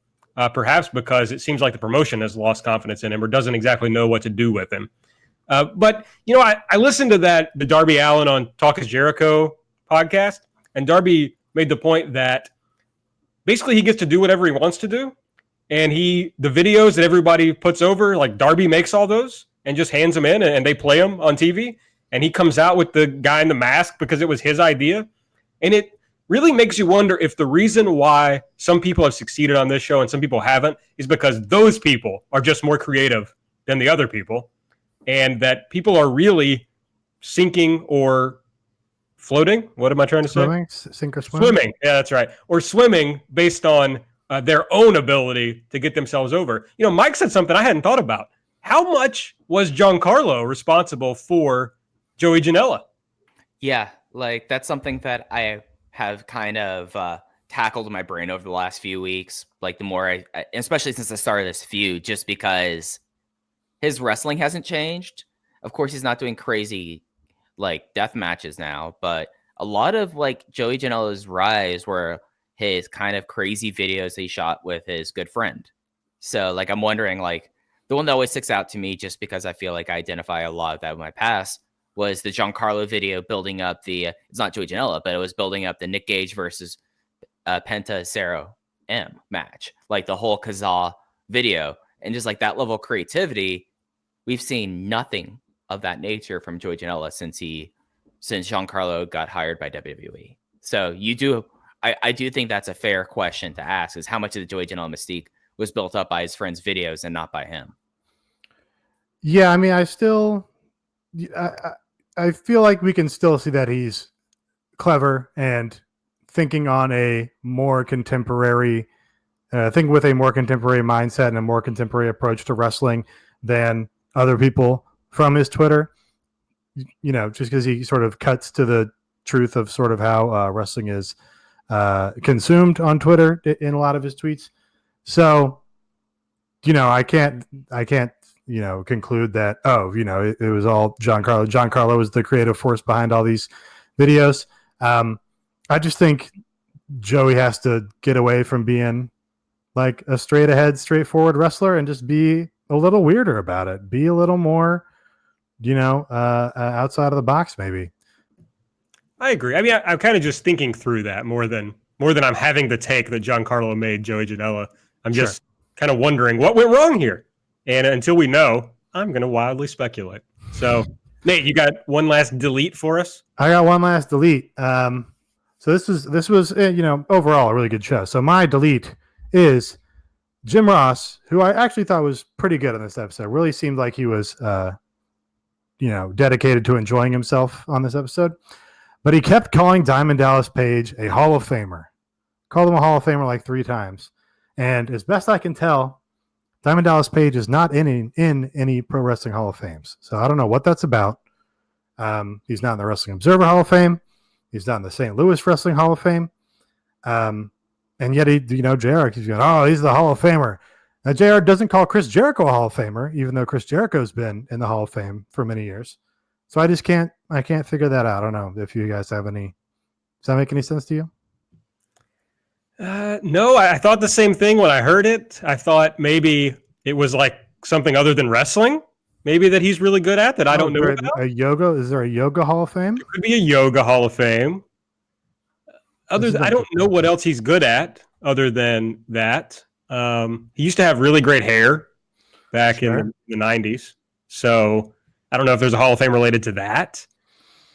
perhaps because it seems like the promotion has lost confidence in him or doesn't exactly know what to do with him. But, you know, I listened to the Darby Allin on Talk is Jericho podcast, and Darby made the point that basically he gets to do whatever he wants to do. And the videos that everybody puts over, like Darby makes all those and just hands them in and they play them on TV. And he comes out with the guy in the mask because it was his idea. And it really makes you wonder if the reason why some people have succeeded on this show and some people haven't is because those people are just more creative than the other people. And that people are really sinking or floating. What am I trying to say? Swimming, sink or swim. Swimming. Yeah, that's right. Or swimming based on their own ability to get themselves over. You know, Mike said something I hadn't thought about. How much was Giancarlo responsible for Joey Janela? Yeah, like that's something that I have kind of tackled in my brain over the last few weeks. Like the more I especially since the start of this feud, just because his wrestling hasn't changed. Of course, he's not doing crazy like death matches now, but a lot of like Joey Janela's rise were his kind of crazy videos that he shot with his good friend. So like, I'm wondering, like the one that always sticks out to me just because I feel like I identify a lot of that with my past was the Giancarlo video building up it's not Joey Janela, but it was building up the Nick Gage versus Penta Cero M match, like the whole Kazaa video. And just like that level of creativity, we've seen nothing of that nature from Joey Janela since Giancarlo got hired by WWE. So I do think that's a fair question to ask, is how much of the Joey Janela mystique was built up by his friends' videos and not by him? Yeah, I mean, I feel like we can still see that he's clever and thinking on a more contemporary I think with a more contemporary mindset and a more contemporary approach to wrestling than other people from his Twitter. Just because he sort of cuts to the truth of sort of how wrestling is consumed on Twitter in a lot of his tweets. So, I can't, conclude that, it was all Giancarlo. Giancarlo was the creative force behind all these videos. I just think Joey has to get away from being like a straight ahead, straightforward wrestler and just be a little weirder about it. Be a little more, outside of the box, maybe. I agree. I mean, I'm kind of just thinking through that more than I'm having the take that Giancarlo made Joey Janela. I'm just kind of wondering what went wrong here. And until we know, I'm going to wildly speculate. So, Nate, you got one last delete for us? I got one last delete. So this was overall a really good show. So my delete is Jim Ross, who I actually thought was pretty good in this episode. Really seemed like he was dedicated to enjoying himself on this episode. But he kept calling Diamond Dallas Page a Hall of Famer. Called him a Hall of Famer like 3 times. And as best I can tell, Diamond Dallas Page is not in any Pro Wrestling Hall of Fames. So I don't know what that's about. He's not in the Wrestling Observer Hall of Fame. He's not in the St. Louis Wrestling Hall of Fame. And yet, JR keeps going, oh, he's the Hall of Famer. Now, JR doesn't call Chris Jericho a Hall of Famer, even though Chris Jericho's been in the Hall of Fame for many years. So I can't figure that out. I don't know if you guys have any. Does that make any sense to you? No, I thought the same thing when I heard it. I thought maybe it was like something other than wrestling, maybe that he's really good at that I don't know about. Is there a yoga Hall of Fame? It could be a yoga Hall of Fame. I don't know what else he's good at other than that. He used to have really great hair back in the 90s. So I don't know if there's a Hall of Fame related to that.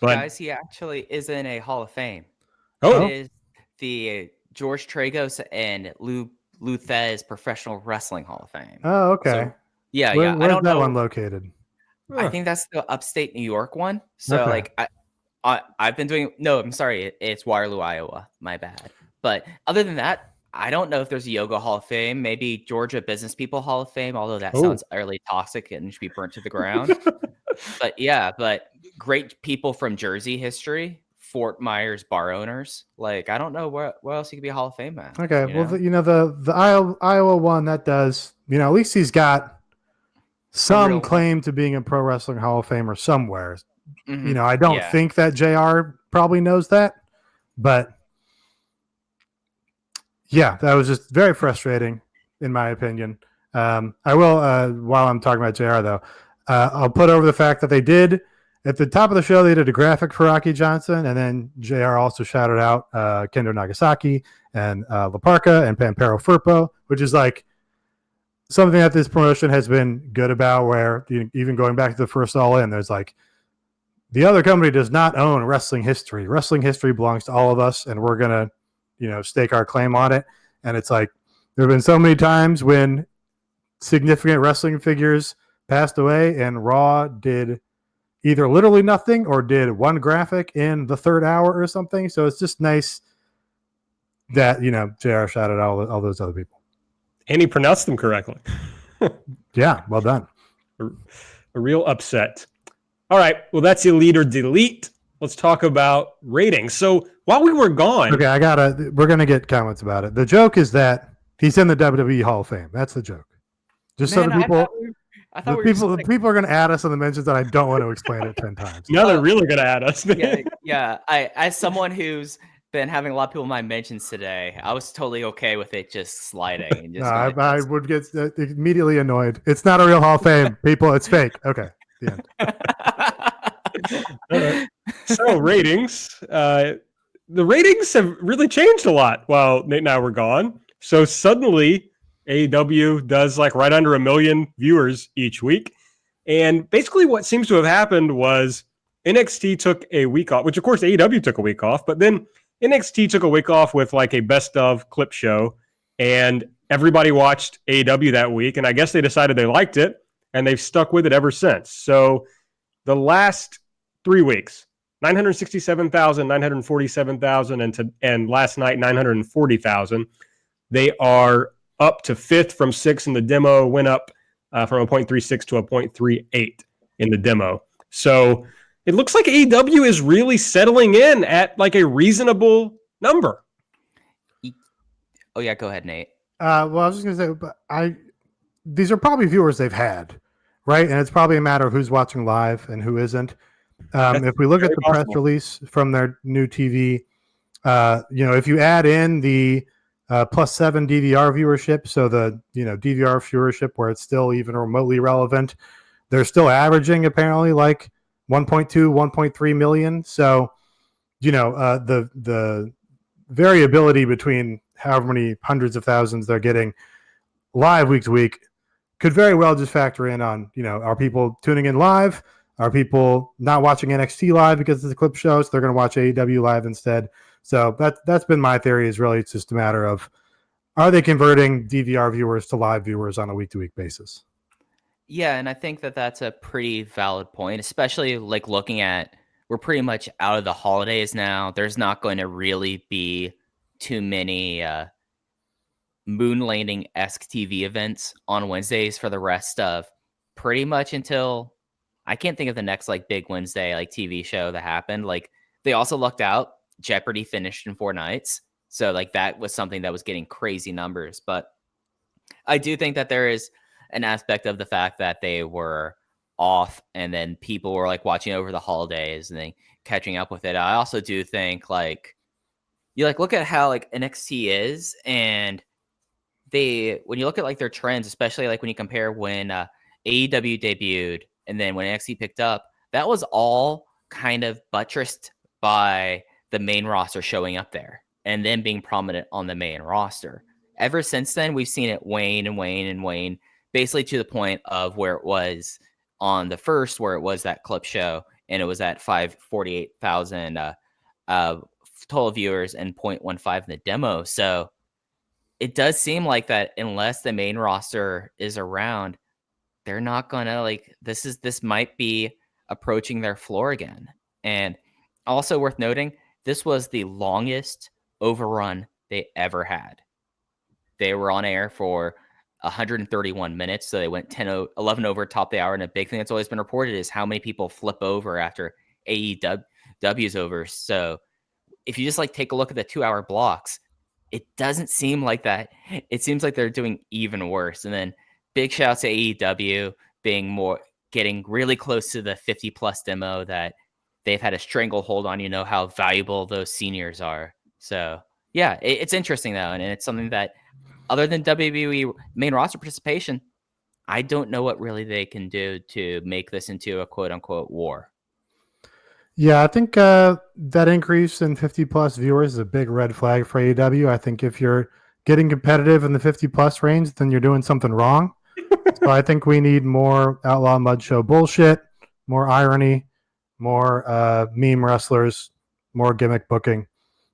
But guys, he actually is in a Hall of Fame. Oh, it is the George Tragos and Lou Thez Professional Wrestling Hall of Fame. Oh, okay. So, yeah. Where's I don't that know. one located? I think that's the upstate New York one. So I've been doing. No, I'm sorry. It's Waterloo, Iowa. My bad. But other than that, I don't know if there's a Yoga Hall of Fame. Maybe Georgia Business People Hall of Fame. Although that sounds utterly toxic and should be burnt to the ground. But great people from Jersey history. Fort Myers bar owners. Like, I don't know where else he could be a Hall of Fame at. Okay, the Iowa one, that does, at least he's got some claim to being a Pro Wrestling Hall of Famer somewhere. Mm-hmm. I don't think that JR probably knows that, but yeah, that was just very frustrating in my opinion. I will, while I'm talking about JR though, I'll put over the fact that they did, at the top of the show, they did a graphic for Rocky Johnson, and then JR also shouted out Kendo Nagasaki and La Parka and Pampero Firpo, which is like something that this promotion has been good about, where even going back to the first All In, there's like, the other company does not own wrestling history. Wrestling history belongs to all of us, and we're going to, stake our claim on it. And it's like, there have been so many times when significant wrestling figures passed away, and Raw did either literally nothing or did one graphic in the third hour or something. So it's just nice that, JR shouted out all those other people. And he pronounced them correctly. Yeah, well done. A real upset. All right, well, that's Elite or Delete. Let's talk about ratings. So while we were gone... Okay, we're going to get comments about it. The joke is that he's in the WWE Hall of Fame. That's the joke. Just so the people... The people are going to add us on the mentions that I don't want to explain it 10 times. No, they're really going to add us. Yeah. I, as someone who's been having a lot of people in my mentions today, I was totally okay with it just sliding. And just I would get immediately annoyed. It's not a real Hall of Fame, people. It's fake. Okay, the end. All right. So ratings. The ratings have really changed a lot while Nate and I were gone. So suddenly... AEW does like right under 1 million viewers each week. And basically what seems to have happened was NXT took a week off, which of course AEW took a week off, but then NXT took a week off with like a best of clip show, and everybody watched AEW that week. And I guess they decided they liked it, and they've stuck with it ever since. So the last 3 weeks, 967,000, 947,000, and last night, 940,000. They are up to 5th from 6th in the demo, went up from a 0.36 to a 0.38 in the demo. So it looks like AEW is really settling in at like a reasonable number. Oh yeah, go ahead, Nate. Well, I was just gonna say, but these are probably viewers they've had, right? And it's probably a matter of who's watching live and who isn't. If we look at the press release from their new TV, if you add in the +7 DVR viewership, so the DVR viewership where it's still even remotely relevant, they're still averaging apparently like 1.2, 1.3 million. So, the variability between however many hundreds of thousands they're getting live week to week could very well just factor in on, are people tuning in live? Are people not watching NXT live because it's a clip show, so they're going to watch AEW live instead? So that's been my theory, is really it's just a matter of, are they converting DVR viewers to live viewers on a week-to-week basis? Yeah, and I think that that's a pretty valid point, especially like looking at, we're pretty much out of the holidays now. There's not going to really be too many moon landing-esque TV events on Wednesdays for the rest of pretty much until, I can't think of the next like big Wednesday like TV show that happened. Like they also lucked out. Jeopardy finished in 4 nights. So like that was something that was getting crazy numbers. But I do think that there is an aspect of the fact that they were off and then people were like watching over the holidays and then catching up with it. I also do think like you like look at how like NXT is, and when you look at like their trends, especially like when you compare when AEW debuted and then when NXT picked up, that was all kind of buttressed by the main roster showing up there and then being prominent on the main roster. Ever since then, we've seen it wane and wane and wane, basically to the point of where it was on the first, where it was that clip show, and it was at 548,000 total viewers and 0.15 in the demo. So it does seem like that unless the main roster is around, they're not gonna like this might be approaching their floor again. And also worth noting, this was the longest overrun they ever had. They were on air for 131 minutes, so they went 11 over top the hour. And a big thing that's always been reported is how many people flip over after AEW's over. So if you just like take a look at the 2-hour blocks, it doesn't seem like that. It seems like they're doing even worse. And then big shouts to AEW getting really close to the 50+ demo that they've had a stranglehold on. How valuable those seniors are. So yeah, it's interesting though. And it's something that other than WWE main roster participation, I don't know what really they can do to make this into a quote unquote war. Yeah, I think that increase in 50+ viewers is a big red flag for AEW. I think if you're getting competitive in the 50+ range, then you're doing something wrong. So I think we need more Outlaw Mud Show bullshit, more irony, more meme wrestlers, more gimmick booking.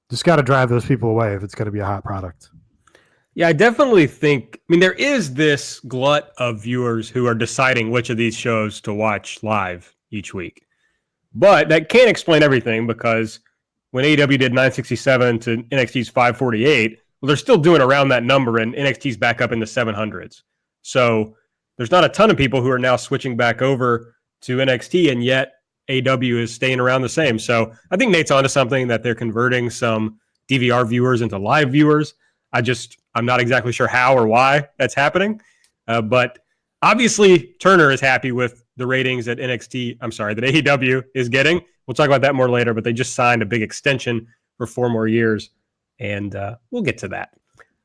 Just got to drive those people away if it's going to be a hot product. Yeah, I definitely think, there is this glut of viewers who are deciding which of these shows to watch live each week. But that can't explain everything, because when AEW did 967 to NXT's 548, well, they're still doing around that number, and NXT's back up in the 700s. So there's not a ton of people who are now switching back over to NXT, and yet AEW is staying around the same. So I think Nate's onto something, that they're converting some DVR viewers into live viewers. I'm not exactly sure how or why that's happening. But obviously Turner is happy with the ratings that AEW is getting. We'll talk about that more later, but they just signed a big extension for 4 more years, and we'll get to that.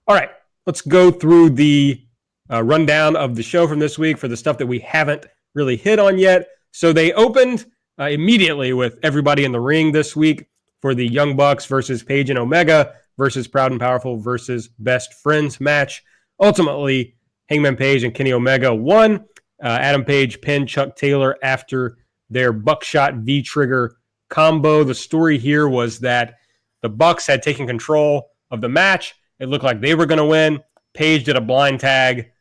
All right, let's go through the rundown of the show from this week for the stuff that we haven't really hit on yet. So they opened immediately with everybody in the ring this week for the Young Bucks versus Page and Omega versus Proud and Powerful versus Best Friends match. Ultimately, Hangman Page and Kenny Omega won. Adam Page pinned Chuck Taylor after their buckshot V-trigger combo. The story here was that the Bucks had taken control of the match. It looked like they were going to win. Page did a blind tag,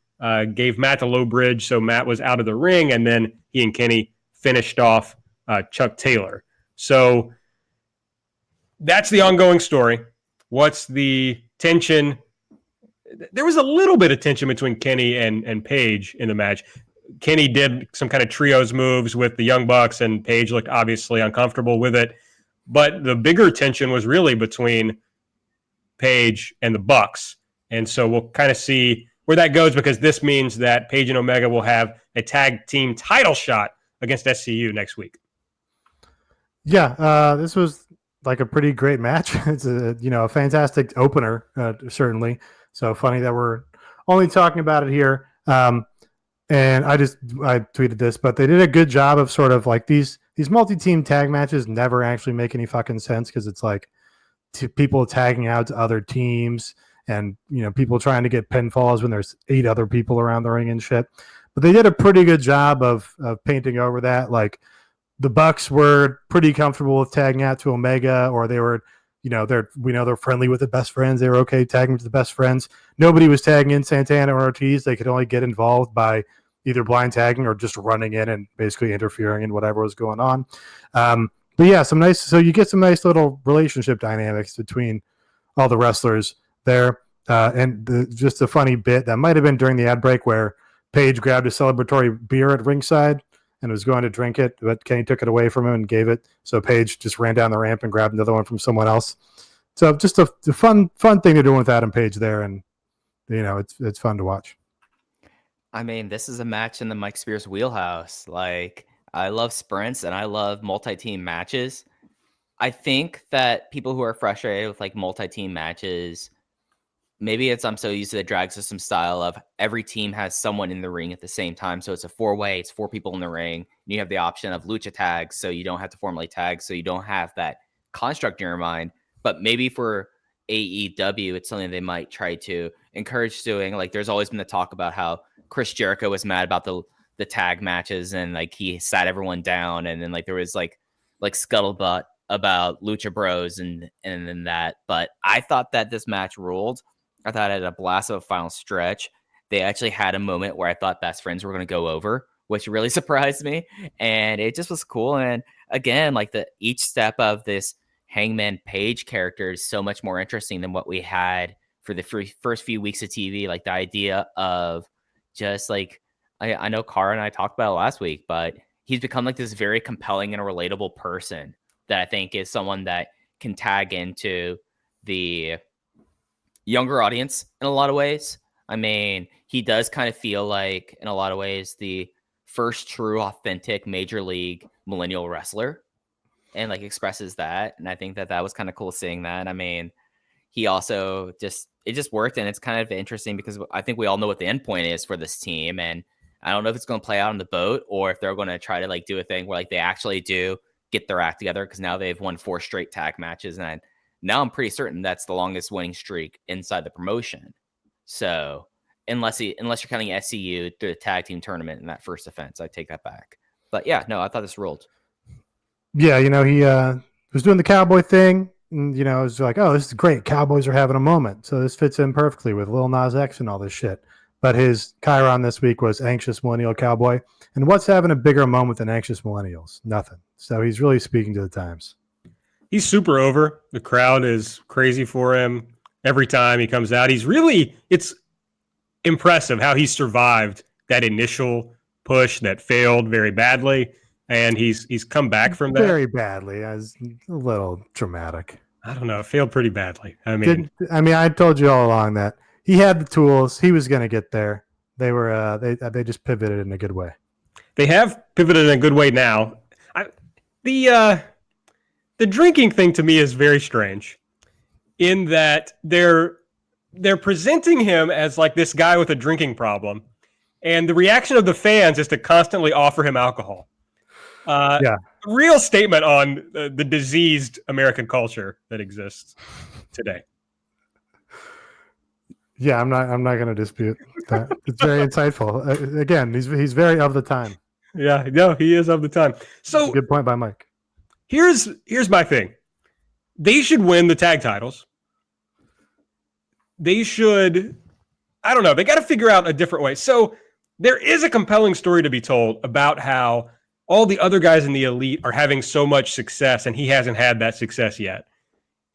gave Matt the low bridge, so Matt was out of the ring, and then he and Kenny finished off Chuck Taylor. So that's the ongoing story. What's the tension there was a little bit of tension between Kenny and Paige in the match. Kenny did some kind of trios moves with the Young Bucks, and Paige looked obviously uncomfortable with it. But the bigger tension was really between Paige and the Bucks. And so we'll kind of see where that goes, because this means that Paige and Omega will have a tag team title shot against SCU next week. Yeah, this was like a pretty great match. It's a fantastic opener, certainly. So funny that we're only talking about it here. And I tweeted this, but they did a good job of sort of like these multi-team tag matches never actually make any fucking sense, because it's like people tagging out to other teams and people trying to get pinfalls when there's 8 other people around the ring and shit. But they did a pretty good job of painting over that. Like the Bucks were pretty comfortable with tagging out to Omega, or they were, they're friendly with the Best Friends. They were okay tagging to the Best Friends. Nobody was tagging in Santana or Ortiz. They could only get involved by either blind tagging or just running in and basically interfering in whatever was going on. But yeah, so you get some nice little relationship dynamics between all the wrestlers there. And just a funny bit that might have been during the ad break where Paige grabbed a celebratory beer at ringside and was going to drink it, but Kenny took it away from him and gave it. So Paige just ran down the ramp and grabbed another one from someone else. So just a fun thing to do with Adam Page there. And, it's fun to watch. I mean, this is a match in the Mike Spears wheelhouse. Like, I love sprints and I love multi-team matches. I think that people who are frustrated with like multi-team matches, maybe I'm so used to the drag system style of every team has someone in the ring at the same time. So it's a 4-way, it's 4 people in the ring. And you have the option of lucha tags, so you don't have to formally tag, so you don't have that construct in your mind. But maybe for AEW, it's something they might try to encourage doing. Like, there's always been the talk about how Chris Jericho was mad about the tag matches, and like he sat everyone down, and then like there was like scuttlebutt about Lucha Bros and then that. But I thought that this match ruled. I thought it had a blast of a final stretch. They actually had a moment where I thought Best Friends were going to go over, which really surprised me, and it just was cool. And again, like each step of this Hangman Page character is so much more interesting than what we had for the first few weeks of TV. Like the idea of just like, I know Cara and I talked about it last week, but he's become like this very compelling and a relatable person that I think is someone that can tag into the younger audience in a lot of ways. I mean, he does kind of feel like in a lot of ways the first true authentic major league millennial wrestler, and like expresses that. And I think that was kind of cool seeing that. I mean, he also it just worked, and it's kind of interesting because I think we all know what the end point is for this team, and I don't know if it's going to play out on the boat or if they're going to try to like do a thing where like they actually do get their act together, because now they've won 4 straight tag matches, and now I'm pretty certain that's the longest winning streak inside the promotion. So unless you're counting SCU through the tag team tournament in that first defense, I take that back. But yeah, no, I thought this ruled. Yeah, he was doing the cowboy thing, and it was like, oh, this is great. Cowboys are having a moment. So this fits in perfectly with Lil Nas X and all this shit. But his Chiron this week was Anxious Millennial Cowboy. And what's having a bigger moment than Anxious Millennials? Nothing. So he's really speaking to the times. He's super over. The crowd is crazy for him every time he comes out. It's impressive how he survived that initial push that failed very badly. And he's come back from that. Very badly. As a little dramatic. I don't know. It failed pretty badly. I told you all along that he had the tools. He was going to get there. They were they just pivoted in a good way. They have pivoted in a good way now. The drinking thing to me is very strange, in that they're presenting him as like this guy with a drinking problem, and the reaction of the fans is to constantly offer him alcohol. Real statement on the diseased American culture that exists today. Yeah, I'm not going to dispute that. It's very insightful. Again, he's very of the time. Yeah, no, he is of the time. So good point by Mike. Here's my thing. They should win the tag titles. They should, I don't know, they got to figure out a different way. So there is a compelling story to be told about how all the other guys in the elite are having so much success and he hasn't had that success yet.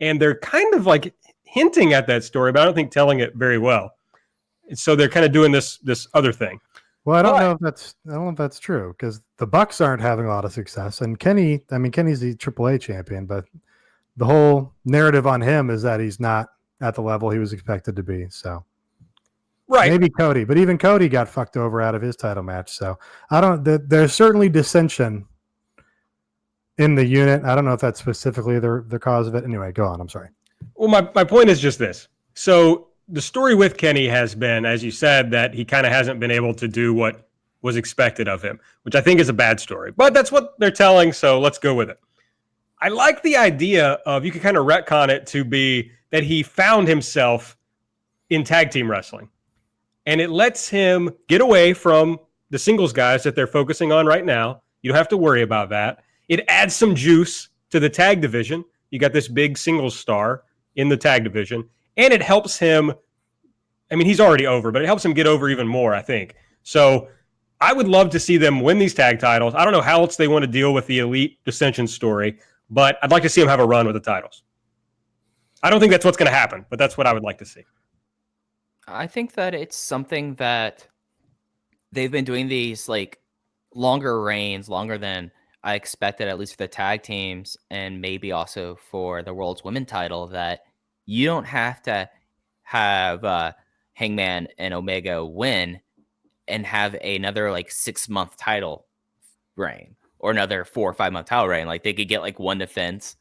And they're kind of like hinting at that story, but I don't think telling it very well. So they're kind of doing this other thing. Well, I don't know if that's true because the Bucks aren't having a lot of success, and Kenny's the AAA champion, but the whole narrative on him is that he's not at the level he was expected to be. So, right, maybe Cody, but even Cody got fucked over out of his title match. So I don't. There's certainly dissension in the unit. I don't know if that's specifically the cause of it. Anyway, go on. I'm sorry. Well, my point is just this. So the story with Kenny has been, as you said, that he kind of hasn't been able to do what was expected of him, which I think is a bad story. But that's what they're telling, so let's go with it. I like the idea of, you can kind of retcon it to be that he found himself in tag team wrestling. And it lets him get away from the singles guys that they're focusing on right now. You don't have to worry about that. It adds some juice to the tag division. You got this big singles star in the tag division. And it helps him, I mean, he's already over, but it helps him get over even more, I think. So I would love to see them win these tag titles. I don't know how else they want to deal with the Elite dissension story, but I'd like to see them have a run with the titles. I don't think that's what's going to happen, but that's what I would like to see. I think that it's something that they've been doing these like longer reigns, longer than I expected, at least for the tag teams, and maybe also for the World's Women title, that you don't have to have Hangman and Omega win and have another like 6-month title reign or another 4 or 5 month title reign. Like they could get like one defense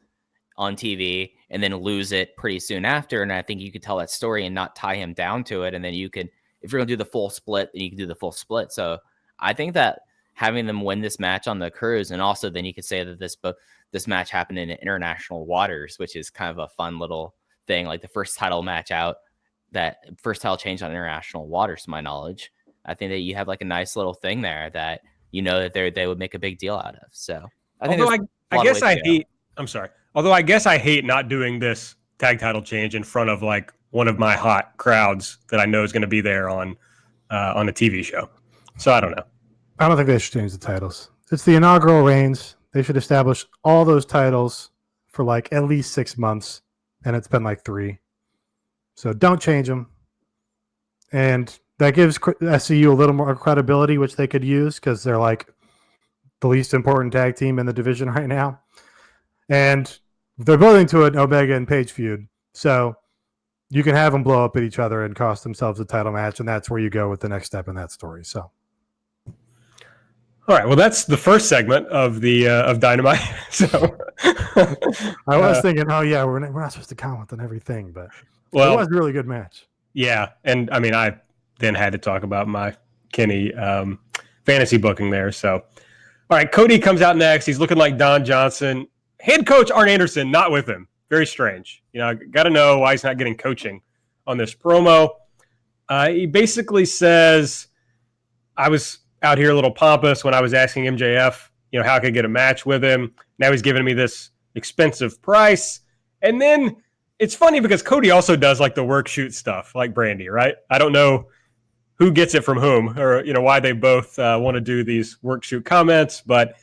on TV and then lose it pretty soon after. And I think you could tell that story and not tie him down to it. And then you can, if you're going to do the full split, then you can do the full split. So I think that having them win this match on the cruise, and also then you could say that this match happened in international waters, which is kind of a fun little thing. Like the first title match out, that first title change on international waters, to my knowledge. I think that you have like a nice little thing there that you know that they would make a big deal out of. So I think Although I guess I hate not doing this tag title change in front of like one of my hot crowds that I know is going to be there on a TV show. So I don't know. I don't think they should change the titles. It's the inaugural reigns. They should establish all those titles for like at least 6 months, and it's been like 3. So don't change them. And that gives SCU a little more credibility, which they could use because they're like the least important tag team in the division right now. And they're building to an Omega and Page feud. So you can have them blow up at each other and cost themselves a title match, and that's where you go with the next step in that story. So, all right. Well, that's the first segment of the of Dynamite. So I was thinking, oh yeah, we're not supposed to comment on everything, but it was a really good match. Yeah, and I mean, I then had to talk about my Kenny fantasy booking there. So, all right, Cody comes out next. He's looking like Don Johnson. Head coach Arn Anderson not with him. Very strange. You know, got to know why he's not getting coaching on this promo. He basically says, I was out here a little pompous when I was asking MJF, you know, how I could get a match with him. Now he's giving me this expensive price. And then it's funny because Cody also does like the work shoot stuff like Brandy, right? I don't know who gets it from whom or, you know, why they both want to do these work shoot comments. But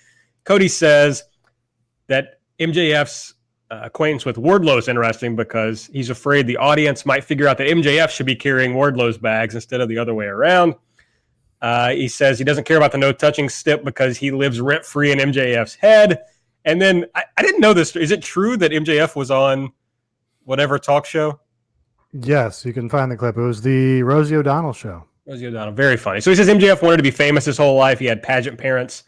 Cody says that MJF's acquaintance with Wardlow is interesting because he's afraid the audience might figure out that MJF should be carrying Wardlow's bags instead of the other way around. He says he doesn't care about the no-touching stip because he lives rent-free in MJF's head. And then I didn't know this. Is it true that MJF was on whatever talk show? Yes, you can find the clip. It was the Rosie O'Donnell show. Rosie O'Donnell, very funny. So he says MJF wanted to be famous his whole life. He had pageant parents.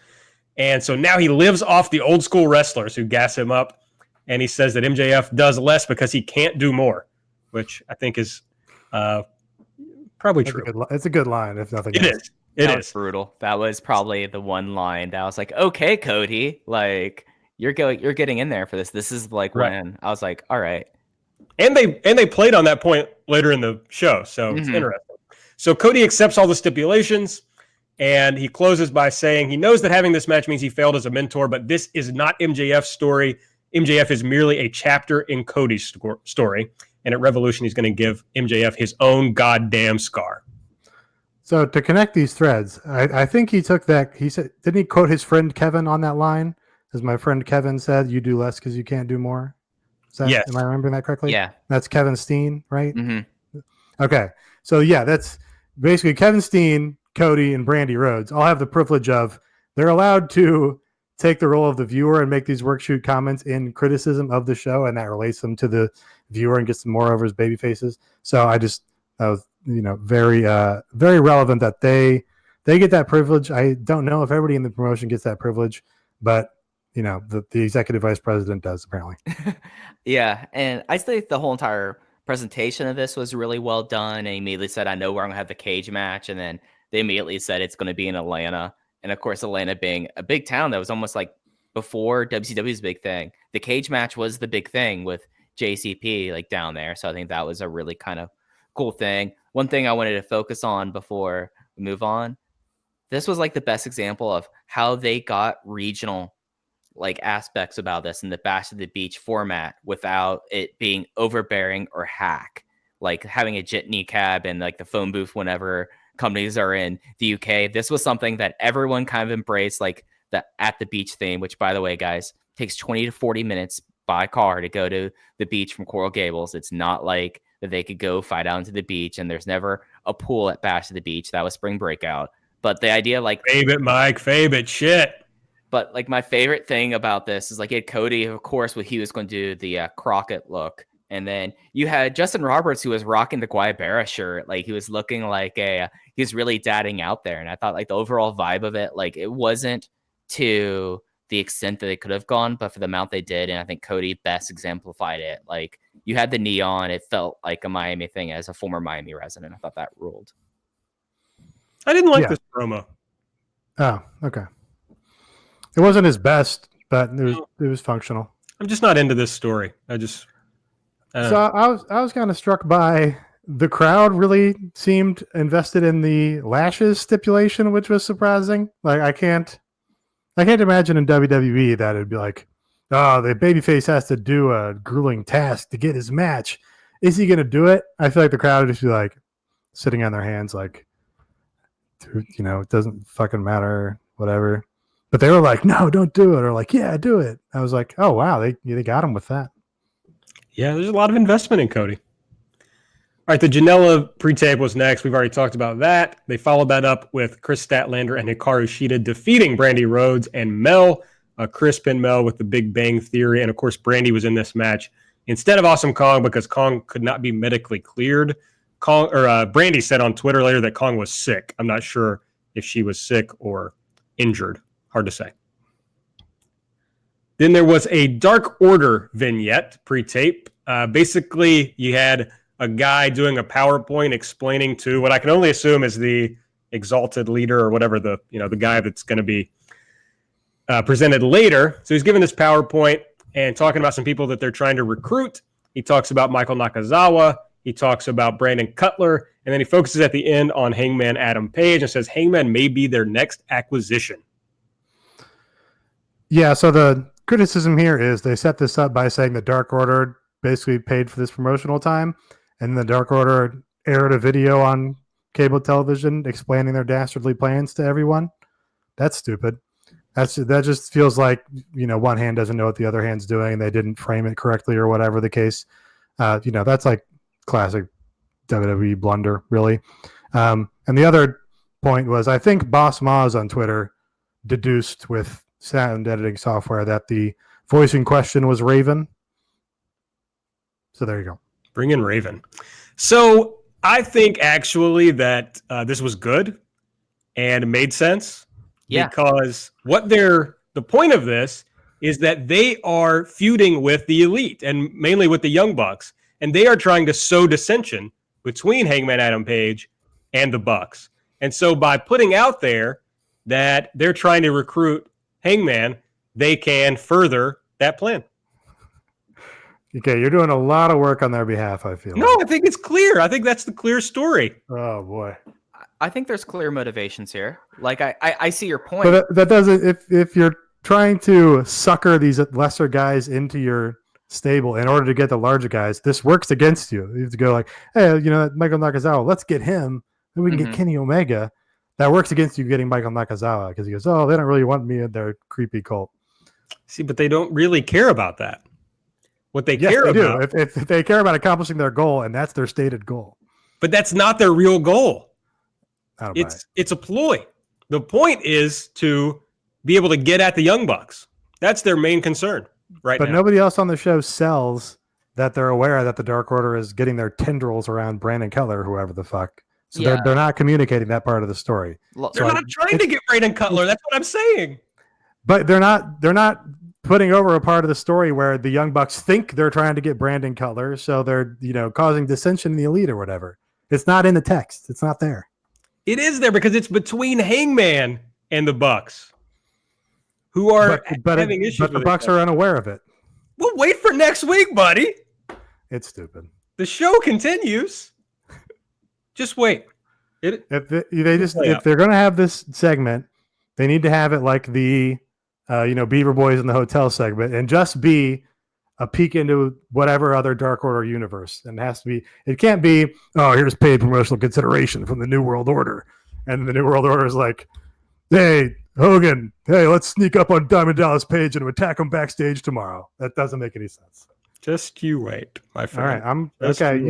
And so now he lives off the old school wrestlers who gas him up. And he says that MJF does less because he can't do more, which I think is probably true. It's a good line, if nothing else. It is brutal. That was probably the one line that I was like, okay, Cody, like you're getting in there for this. This is like when I was like, all right. And they played on that point later in the show. So it's interesting. So Cody accepts all the stipulations. And he closes by saying he knows that having this match means he failed as a mentor, but this is not MJF's story. MJF is merely a chapter in Cody's story. And at Revolution, he's going to give MJF his own goddamn scar. So to connect these threads, I think he took that. He said, didn't he quote his friend Kevin on that line? As my friend Kevin said, you do less because you can't do more. Yes. Am I remembering that correctly? Yeah. That's Kevin Steen, right? Mm-hmm. Okay. So yeah, that's basically Kevin Steen, Cody, and Brandy Rhodes all have the privilege of they're allowed to take the role of the viewer and make these work shoot comments in criticism of the show, and that relates them to the viewer and gets them more over his baby faces. So that was very very relevant that they get that privilege. I don't know if everybody in the promotion gets that privilege, but the executive vice president does apparently. Yeah, and I think the whole entire presentation of this was really well done. And he immediately said, I know we're going to have the cage match. And then they immediately said it's going to be in Atlanta. And of course, Atlanta being a big town that was almost like before WCW's big thing. The cage match was the big thing with JCP like down there. So I think that was a really kind of cool thing. One thing I wanted to focus on before we move on, this was like the best example of how they got regional like aspects about this in the Bash at the Beach format without it being overbearing or hack, like having a jitney cab and like the phone booth whenever companies are in the UK. This was something that everyone kind of embraced, like the at the beach theme, which by the way, guys, takes 20 to 40 minutes by car to go to the beach from Coral Gables. It's not like that they could go fly down to the beach, and there's never a pool at Bash at the Beach. That was spring breakout. But the idea, like, Fabe it, Mike, fabe it, shit. But like my favorite thing about this is like it Cody, of course, what he was going to do the Crockett look, and then you had Justin Roberts who was rocking the Guayabera shirt, like he was looking like he was really dadding out there. And I thought like the overall vibe of it, like it wasn't to the extent that they could have gone, but for the amount they did, and I think Cody best exemplified it. Like you had the neon, it felt like a Miami thing. As a former Miami resident, I thought that ruled. I didn't like this promo. Oh, okay. It wasn't his best, but it was functional. I'm just not into this story. I was kind of struck by the crowd really seemed invested in the lashes stipulation, which was surprising. Like I can't imagine in WWE that it'd be like, oh, the babyface has to do a grueling task to get his match. Is he going to do it? I feel like the crowd would just be like sitting on their hands, like, it doesn't fucking matter, whatever. But they were like, no, don't do it. Or like, yeah, do it. I was like, oh, wow, they got him with that. Yeah, there's a lot of investment in Cody. All right, the Janela pre-tape was next. We've already talked about that. They followed that up with Chris Statlander and Hikaru Shida defeating Brandy Rhodes and Mel. Chris pinned Mel with the Big Bang Theory. And, of course, Brandy was in this match instead of Awesome Kong because Kong could not be medically cleared. Brandy said on Twitter later that Kong was sick. I'm not sure if she was sick or injured. Hard to say. Then there was a Dark Order vignette pre-tape. Basically, you had a guy doing a PowerPoint explaining to what I can only assume is the exalted leader or whatever the guy that's going to be presented later. So he's giving this PowerPoint and talking about some people that they're trying to recruit. He talks about Michael Nakazawa. He talks about Brandon Cutler. And then he focuses at the end on Hangman Adam Page and says Hangman may be their next acquisition. Yeah, so the criticism here is they set this up by saying the Dark Order basically paid for this promotional time, and the Dark Order aired a video on cable television explaining their dastardly plans to everyone. That's stupid. That just feels like, one hand doesn't know what the other hand's doing, and they didn't frame it correctly or whatever the case. That's like classic WWE blunder, really. And the other point was, I think Boss Maz on Twitter deduced with sound editing software that the voice in question was Raven. So there you go. Bring in Raven. So I think actually that this was good and made sense. Yeah. Because the point of this is that they are feuding with the Elite and mainly with the Young Bucks, and they are trying to sow dissension between Hangman Adam Page and the Bucks. And so by putting out there that they're trying to recruit Hangman, they can further that plan. Okay, you're doing a lot of work on their behalf, I feel. No, I think it's clear. I think that's the clear story. Oh, boy. I think there's clear motivations here. Like, I see your point. But that doesn't, if you're trying to sucker these lesser guys into your stable in order to get the larger guys, this works against you. You have to go like, hey, Michael Nakazawa, let's get him. Then we can get Kenny Omega. That works against you getting Michael Nakazawa because he goes, oh, they don't really want me in their creepy cult. See, but they don't really care about that. What they care about. If they care about accomplishing their goal, and that's their stated goal. But that's not their real goal. I don't buy it. It's a ploy. The point is to be able to get at the Young Bucks. That's their main concern right now. But nobody else on the show sells that they're aware that the Dark Order is getting their tendrils around Brandon Cutler, whoever the fuck. So they're not communicating that part of the story. They're not trying to get Brandon Cutler. That's what I'm saying. But they're not putting over a part of the story where the Young Bucks think they're trying to get Brandon Cutler, so they're causing dissension in the Elite or whatever. It's not in the text. It's not there. It is there because it's between Hangman and the Bucks, who are having issues. But the Bucks are unaware of it. We'll wait for next week, buddy. It's stupid. The show continues. Just wait. If they're going to have this segment, they need to have it like the Beaver Boys in the hotel segment, and just be a peek into whatever other Dark Order universe. And it can't be, oh, here's paid promotional consideration from the New World Order. And the New World Order is like, hey, Hogan, let's sneak up on Diamond Dallas Page and attack him backstage tomorrow. That doesn't make any sense. Just you wait, my friend. All right, okay.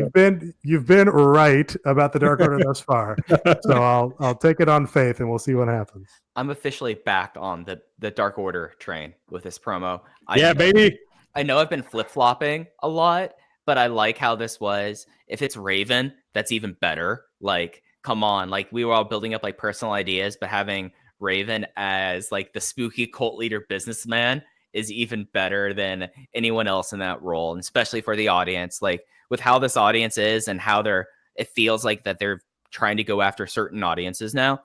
You've been right about the Dark Order thus far, so I'll take it on faith, and we'll see what happens. I'm officially back on the Dark Order train with this promo. Baby. I know I've been flip-flopping a lot, but I like how this was. If it's Raven, that's even better. Like, come on, like we were all building up like personal ideas, but having Raven as like the spooky cult leader businessman is even better than anyone else in that role, and especially for the audience. Like with how this audience is and how it feels like that they're trying to go after certain audiences now.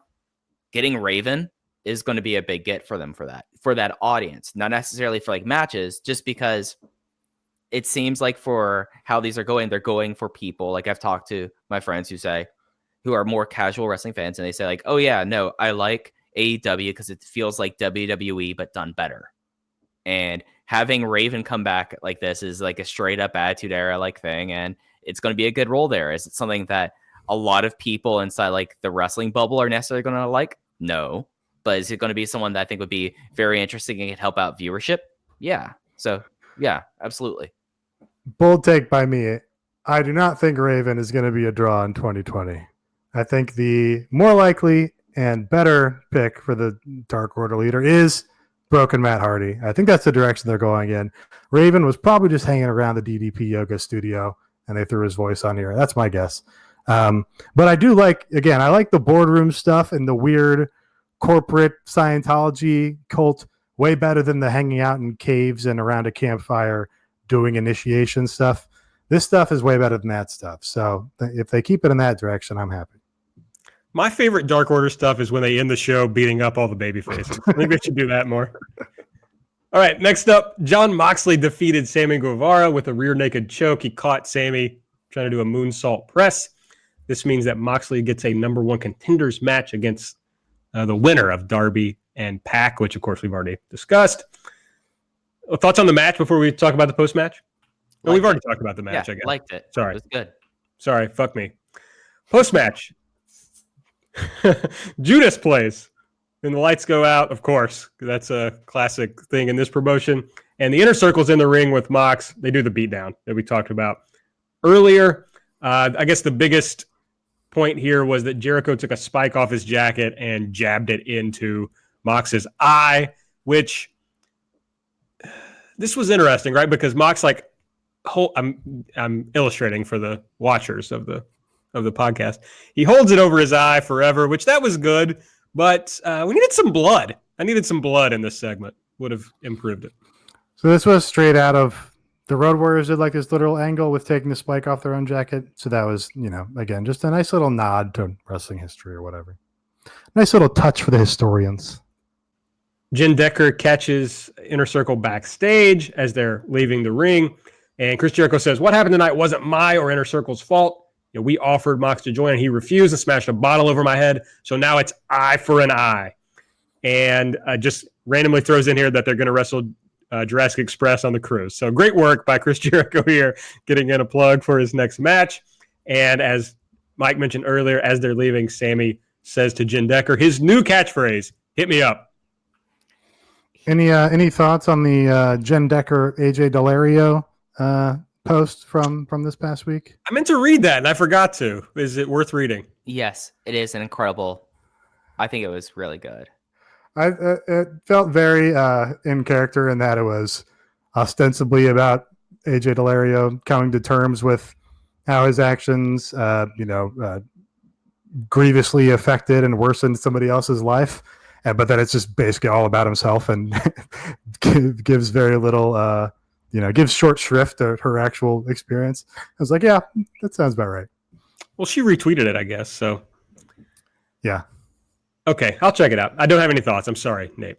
Getting Raven is going to be a big get for them for that audience, not necessarily for like matches, just because it seems like for how these are going, they're going for people. Like I've talked to my friends who are more casual wrestling fans, and they say like, oh yeah, no, I like AEW because it feels like WWE, but done better. And having Raven come back like this is like a straight up Attitude Era like thing. And it's going to be a good role there. Is it something that a lot of people inside like the wrestling bubble are necessarily going to like? No. But is it going to be someone that I think would be very interesting and can help out viewership? Yeah. So yeah, absolutely. Bold take by me. I do not think Raven is going to be a draw in 2020. I think the more likely and better pick for the Dark Order leader is Broken Matt Hardy. I think that's the direction they're going in. Raven was probably just hanging around the DDP Yoga studio, and they threw his voice on here. That's my guess. But I do like the boardroom stuff and the weird corporate Scientology cult way better than the hanging out in caves and around a campfire doing initiation stuff. This stuff is way better than that stuff. So if they keep it in that direction, I'm happy. My favorite Dark Order stuff is when they end the show beating up all the baby faces. I think they should do that more. All right, next up, Jon Moxley defeated Sammy Guevara with a rear naked choke. He caught Sammy trying to do a moonsault press. This means that Moxley gets a number one contenders match against the winner of Darby and Pac, which, of course, we've already discussed. Thoughts on the match before we talk about the post-match? No, we've already talked about the match, I guess. Liked it. Sorry. It was good. Sorry, fuck me. Post-match. Judas plays. And the lights go out, of course. That's a classic thing in this promotion. And the Inner Circle's in the ring with Mox. They do the beatdown that we talked about earlier. I guess the biggest point here was that Jericho took a spike off his jacket and jabbed it into Mox's eye, which this was interesting, right? Because Mox, like, I'm illustrating for the watchers of the podcast. He holds it over his eye forever, which that was good, but we needed some blood. I needed some blood in this segment. Would have improved it. So this was straight out of the Road Warriors did like this literal angle with taking the spike off their own jacket. So that was, again, just a nice little nod to wrestling history or whatever. Nice little touch for the historians. Jen Decker catches Inner Circle backstage as they're leaving the ring. And Chris Jericho says, what happened tonight wasn't my or Inner Circle's fault. We offered Mox to join, and he refused and smashed a bottle over my head. So now it's eye for an eye. And just randomly throws in here that they're going to wrestle Jurassic Express on the cruise. So great work by Chris Jericho here, getting in a plug for his next match. And as Mike mentioned earlier, as they're leaving, Sammy says to Jen Decker, his new catchphrase, hit me up. Any thoughts on the Jen Decker, AJ Delario post from this past week? I meant to read that, and I forgot to. Is it worth reading? Yes, it is an incredible. I think it was really good. It felt very in character in that it was ostensibly about AJ Delario coming to terms with how his actions, grievously affected and worsened somebody else's life. But then it's just basically all about himself and gives very little, gives short shrift to her actual experience. I was like, yeah, that sounds about right. Well, she retweeted it, I guess. So, yeah. Okay, I'll check it out. I don't have any thoughts. I'm sorry, Nate.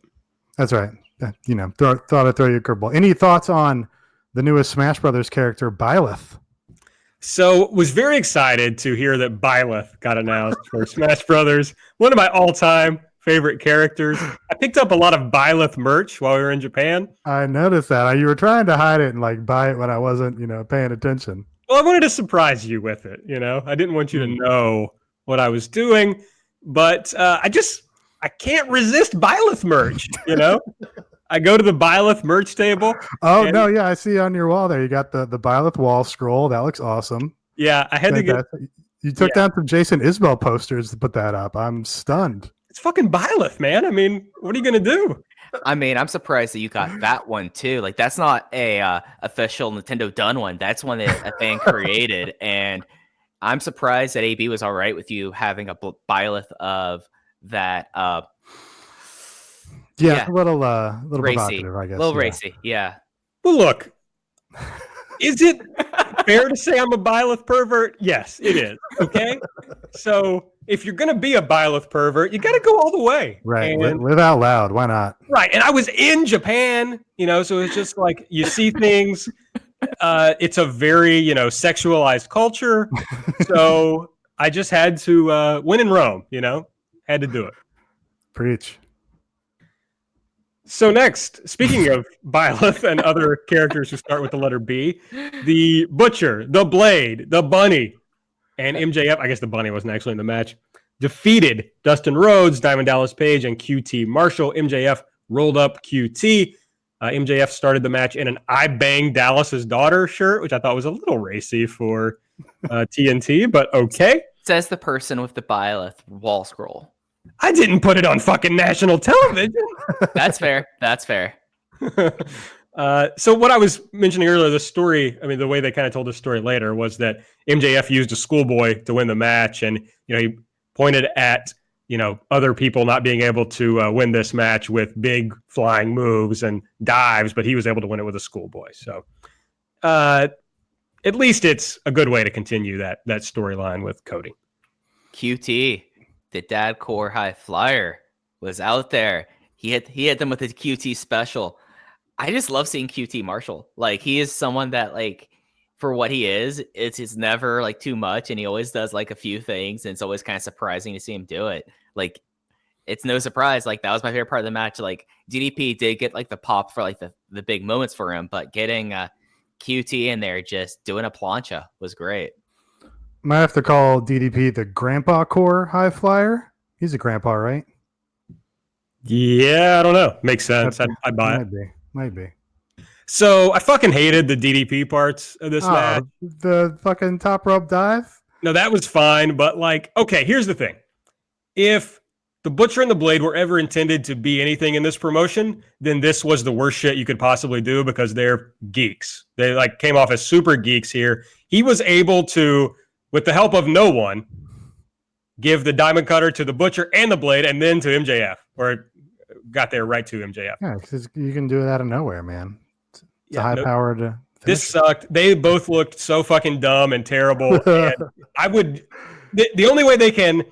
That's right. Thought I'd throw you a curveball. Any thoughts on the newest Smash Brothers character, Byleth? So, was very excited to hear that Byleth got announced for Smash Brothers. One of my all-time favorite characters. I picked up a lot of Byleth merch while we were in Japan. I noticed that. You were trying to hide it and like buy it when I wasn't, paying attention. Well, I wanted to surprise you with it. I didn't want you to know what I was doing, but I can't resist Byleth merch. I go to the Byleth merch table. Oh no, yeah, I see on your wall there. You got the Byleth wall scroll. That looks awesome. Yeah, I had to get. You took down some Jason Isbell posters to put that up. I'm stunned. It's fucking Byleth, man. I mean, what are you gonna do? I mean, I'm surprised that you got that one too. Like, that's not a official Nintendo done one. That's one that a fan created, and I'm surprised that AB was all right with you having a Byleth of that. Yeah, a little racy, provocative, I guess. A little racy, yeah. Well, look, is it fair to say I'm a Byleth pervert? Yes, it is. Okay, so if you're gonna be a Byleth pervert, you got to go all the way. Right, live out loud. Why not? Right, and I was in Japan, so it's just like you see things. It's a very sexualized culture, so I just had to win in Rome. Had to do it. Preach. So next, speaking of Byleth and other characters who start with the letter B, the Butcher, the Blade, the Bunny, and MJF, I guess the Bunny wasn't actually in the match, defeated Dustin Rhodes, Diamond Dallas Page, and QT Marshall. MJF rolled up QT. MJF started the match in an I Bang Dallas's Daughter shirt, which I thought was a little racy for TNT, but okay. Says the person with the Byleth wall scroll. I didn't put it on fucking national television. That's fair. That's fair. So what I was mentioning earlier, the story, I mean, the way they kind of told the story later was that MJF used a schoolboy to win the match. And, he pointed at, other people not being able to win this match with big flying moves and dives, but he was able to win it with a schoolboy. So at least it's a good way to continue that storyline with Cody. QT. The dad core high flyer was out there. He hit them with his QT special. I just love seeing QT Marshall. Like, he is someone that, like, for what he is, it's never like too much, and he always does like a few things, and it's always kind of surprising to see him do it. Like, it's no surprise. Like, that was my favorite part of the match. Like, DDP did get like the pop for like the big moments for him, but getting QT in there just doing a plancha was great. Might have to call DDP the grandpa core high flyer. He's a grandpa, right? Yeah, I don't know. Makes sense. I buy it. Might be. So I fucking hated the DDP parts of this match. The fucking top rope dive? No, that was fine. But like, okay, here's the thing. If the Butcher and the Blade were ever intended to be anything in this promotion, then this was the worst shit you could possibly do because they're geeks. They like came off as super geeks here. He was able to, with the help of no one, give the Diamond Cutter to the Butcher and the Blade and then to MJF, or got there right to MJF. Yeah, because you can do it out of nowhere, man. It's a high-powered... This sucked. They both looked so fucking dumb and terrible. And I would... The only way they can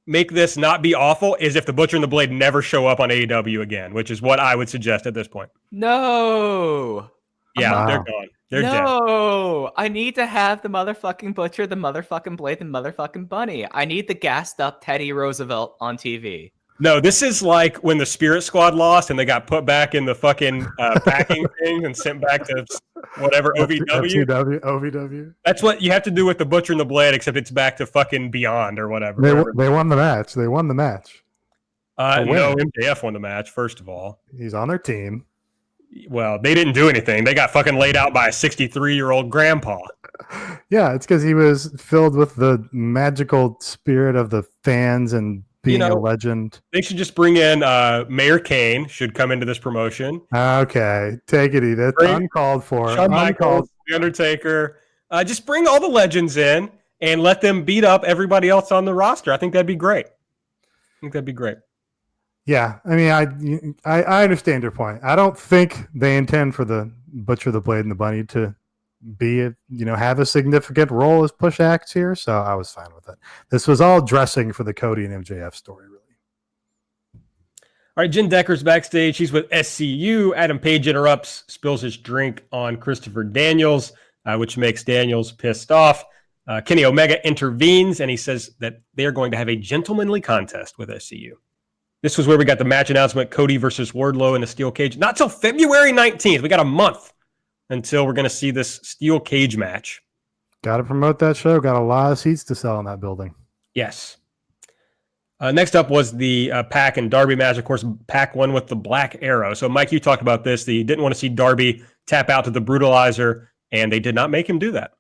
make this not be awful is if the Butcher and the Blade never show up on AEW again, which is what I would suggest at this point. No! Yeah, they're gone. They're dead. No, I need to have the motherfucking Butcher, the motherfucking Blade, the motherfucking Bunny. I need the gassed up Teddy Roosevelt on TV. No, this is like when the Spirit Squad lost and they got put back in the fucking packing thing and sent back to whatever OVW. OVW. That's what you have to do with the Butcher and the Blade, except it's back to fucking Beyond or whatever. They won the match. No, MJF won the match, first of all. He's on their team. Well, they didn't do anything. They got fucking laid out by a 63-year-old grandpa. Yeah, it's because he was filled with the magical spirit of the fans and being a legend. They should just bring in Mayor Kane should come into this promotion. Okay, take it easy. That's uncalled for. Shawn Michaels, The Undertaker. Just bring all the legends in and let them beat up everybody else on the roster. I think that'd be great. Yeah, I mean, I understand your point. I don't think they intend for the Butcher, the Blade, and the Bunny to have a significant role as push acts here, so I was fine with it. This was all dressing for the Cody and MJF story, really. All right, Jen Decker's backstage. She's with SCU. Adam Page interrupts, spills his drink on Christopher Daniels, which makes Daniels pissed off. Kenny Omega intervenes, and he says that they are going to have a gentlemanly contest with SCU. This was where we got the match announcement, Cody versus Wardlow in a steel cage. Not till February 19th. We got a month until we're going to see this steel cage match. Got to promote that show. Got a lot of seats to sell in that building. Yes. Next up was the Pac and Darby match. Of course, Pac won with the Black Arrow. So, Mike, you talked about this. They didn't want to see Darby tap out to the Brutalizer, and they did not make him do that.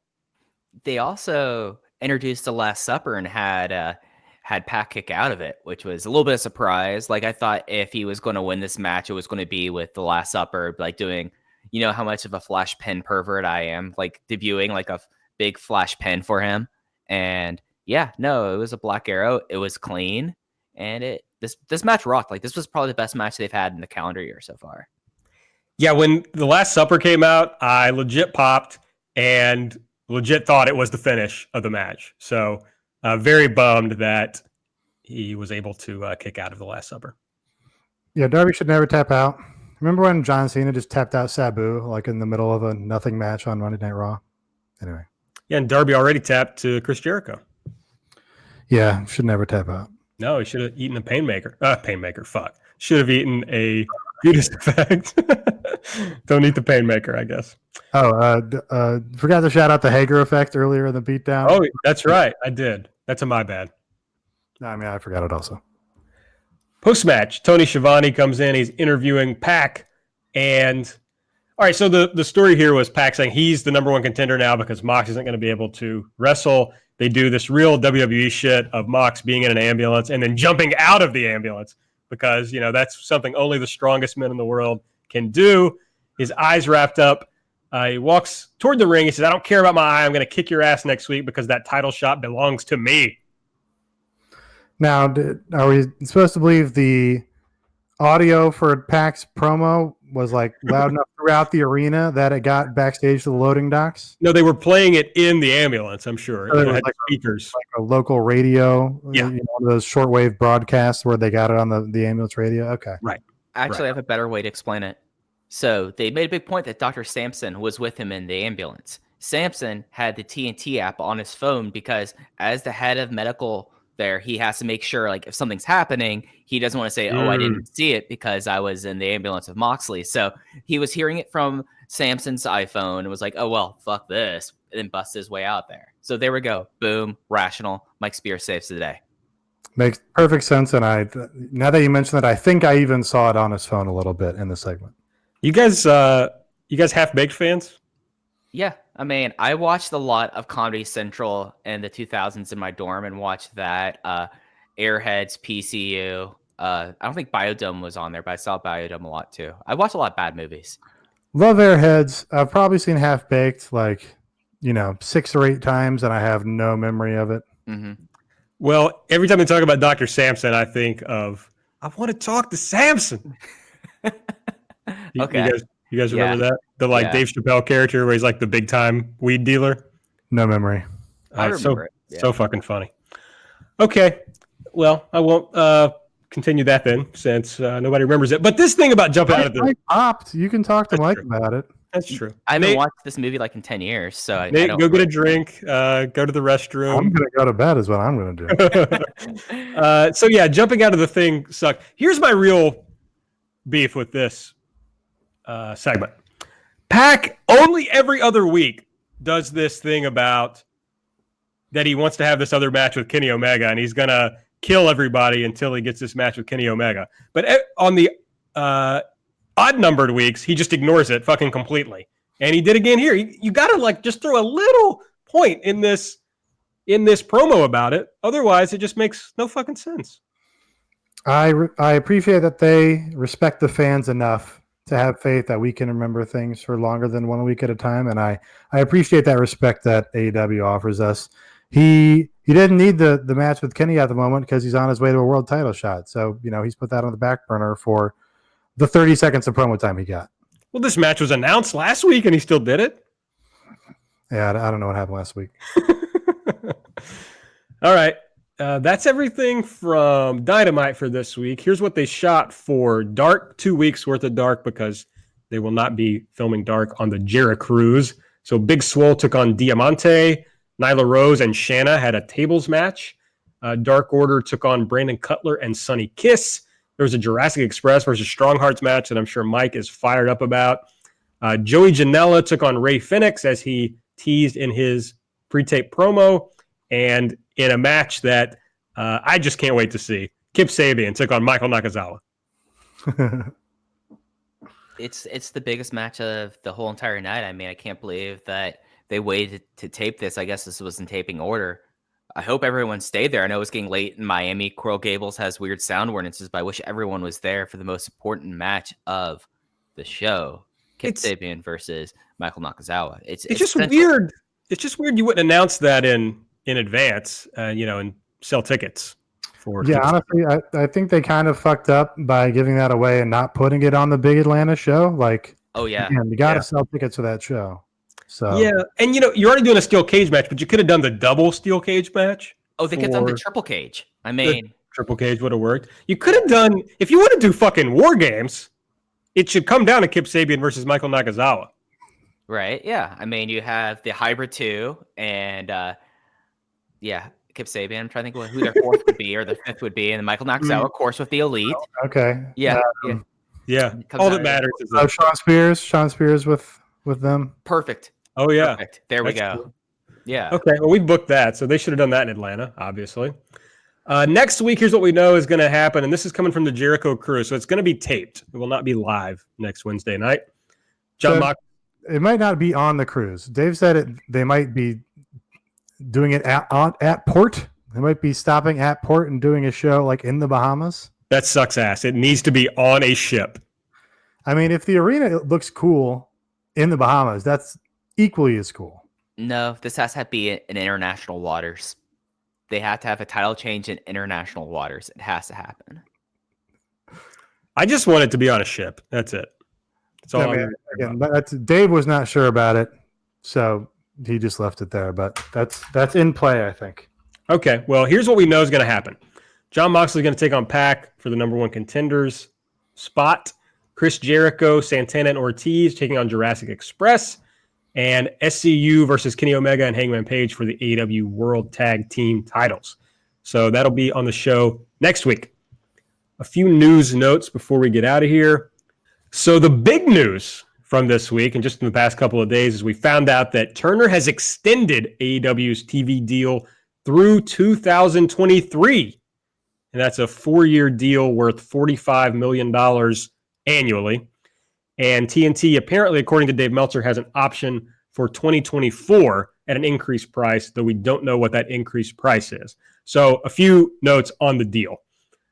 They also introduced the Last Supper and had Pac kick out of it, which was a little bit of a surprise. Like, I thought if he was going to win this match, it was going to be with the Last Supper, like doing, how much of a flash pen pervert I am, like debuting like a big flash pen for him. And yeah, no, it was a Black Arrow. It was clean. And this match rocked. Like, this was probably the best match they've had in the calendar year so far. Yeah, when the Last Supper came out, I legit popped and legit thought it was the finish of the match. So very bummed that he was able to kick out of the Last Supper. Yeah, Darby should never tap out. Remember when John Cena just tapped out Sabu like in the middle of a nothing match on Monday Night Raw? Anyway. Yeah, and Darby already tapped to Chris Jericho. Yeah, should never tap out. No, he should have eaten a Painmaker, fuck. Should have eaten a Judas Effect. Don't eat the Painmaker, I guess. Oh, forgot to shout out the Hager Effect earlier in the beatdown. Oh, that's right. I did. That's my bad. I mean, I forgot it also. Post-match, Tony Schiavone comes in. He's interviewing Pac. And, all right, so the story here was Pac saying he's the number one contender now because Mox isn't going to be able to wrestle. They do this real WWE shit of Mox being in an ambulance and then jumping out of the ambulance because, that's something only the strongest men in the world can do. His eyes wrapped up. He walks toward the ring. He says, I don't care about my eye. I'm going to kick your ass next week because that title shot belongs to me. Now, are we supposed to believe the audio for Pac's promo was like loud enough throughout the arena that it got backstage to the loading docks? No, they were playing it in the ambulance, I'm sure. So it had like speakers. Like a local radio, yeah. One of those shortwave broadcasts where they got it on the ambulance radio? Okay. Right. Actually, I have a better way to explain it. So they made a big point that Dr. Sampson was with him in the ambulance. Sampson had the TNT app on his phone because as the head of medical there, he has to make sure, like, if something's happening, he doesn't want to say, I didn't see it because I was in the ambulance of Moxley. So he was hearing it from Sampson's iPhone and was like, oh, well, fuck this, and then busted his way out there. So there we go. Boom. Rational. Mike Spears saves the day. Makes perfect sense. And now that you mention that, I think I even saw it on his phone a little bit in the segment. You guys Half-Baked fans? Yeah. I mean, I watched a lot of Comedy Central in the 2000s in my dorm and watched that. Airheads, PCU. I don't think Biodome was on there, but I saw Biodome a lot too. I watched a lot of bad movies. Love Airheads. I've probably seen Half-Baked 6 or 8 times, and I have no memory of it. Mm-hmm. Well, every time they talk about Dr. Sampson, I think of, I want to talk to Sampson. Okay. You guys remember that? The Dave Chappelle character where he's like the big time weed dealer? No memory. I remember it. Yeah. So fucking funny. Okay. Well, I won't continue that then since nobody remembers it. But this thing about jumping out of the... Mike popped. You can talk to Mike about it. That's true. I haven't watched this movie in 10 years, so I don't go get a drink, go to the restroom. I'm going to go to bed is what I'm going to do. So yeah, jumping out of the thing sucked. Here's my real beef with this segment. Pac only every other week does this thing about that he wants to have this other match with Kenny Omega, and he's going to kill everybody until he gets this match with Kenny Omega. But on the odd numbered weeks, he just ignores it fucking completely. And he did again here. You got to like just throw a little point in this promo about it. Otherwise, it just makes no fucking sense. I appreciate that they respect the fans enough to have faith that we can remember things for longer than 1 week at a time. And I appreciate that respect that AEW offers us. He didn't need the match with Kenny at the moment because he's on his way to a world title shot. So, he's put that on the back burner for the 30 seconds of promo time he got. Well, this match was announced last week and he still did it. Yeah, I don't know what happened last week. All right. That's everything from Dynamite for this week. Here's what they shot for Dark, 2 weeks worth of Dark because they will not be filming Dark on the Jera Cruise. So Big Swole took on Diamante. Nyla Rose and Shanna had a tables match. Dark Order took on Brandon Cutler and Sonny Kiss. There was a Jurassic Express versus Strong Hearts match that I'm sure Mike is fired up about. Joey Janela took on Ray Phoenix as he teased in his pre-tape promo. And in a match that I just can't wait to see, Kip Sabian took on Michael Nakazawa. It's the biggest match of the whole entire night. I mean, I can't believe that they waited to tape this. I guess this was in taping order. I hope everyone stayed there. I know it's getting late in Miami. Coral Gables has weird sound ordinances, but I wish everyone was there for the most important match of the show. Kip Sabian versus Michael Nakazawa. It's just central. weird. It's just weird you wouldn't announce that in advance, and sell tickets for. Yeah, honestly, I think they kind of fucked up by giving that away and not putting it on the big Atlanta show. Like, oh yeah, man, you got to sell tickets for that show. So yeah, and you're already doing a steel cage match, but you could have done the double steel cage match. Oh, they could have done the triple cage. I mean, triple cage would have worked. You could have done, if you want to do fucking War Games, it should come down to Kip Sabian versus Michael Nakazawa. Right? Yeah. I mean, you have the Hybrid 2 and Kip Sabian. I'm trying to think who their fourth would be or the fifth would be, and Michael Nakazawa, of course, with the Elite. Okay. Yeah. All that matters is Sean Spears with them. Perfect. Oh yeah. Perfect. There we go. Cool. Yeah. Okay. Well, we booked that, so they should have done that in Atlanta, obviously. Next week, here's what we know is going to happen, and this is coming from the Jericho crew, so it's going to be taped. It will not be live next Wednesday night. It might not be on the cruise. Dave said they might be doing it at port. They might be stopping at port and doing a show like in the Bahamas. That sucks ass. It needs to be on a ship. I mean, if the arena looks cool in the Bahamas, that's equally as cool. No, this has to be in international waters. They have to have a title change in international waters. It has to happen. I just want it to be on a ship. That's it. That's all. Dave was not sure about it, so he just left it there. But that's in play, I think. Okay. Well, here's what we know is going to happen. Jon Moxley is going to take on Pac for the number one contenders spot. Chris Jericho, Santana, and Ortiz taking on Jurassic Express. And SCU versus Kenny Omega and Hangman Page for the AEW World Tag Team titles. So that'll be on the show next week. A few news notes before we get out of here. So the big news from this week and just in the past couple of days is we found out that Turner has extended AEW's TV deal through 2023. And that's a 4-year deal worth $45 million annually. And TNT, apparently, according to Dave Meltzer, has an option for 2024 at an increased price, though we don't know what that increased price is. So a few notes on the deal.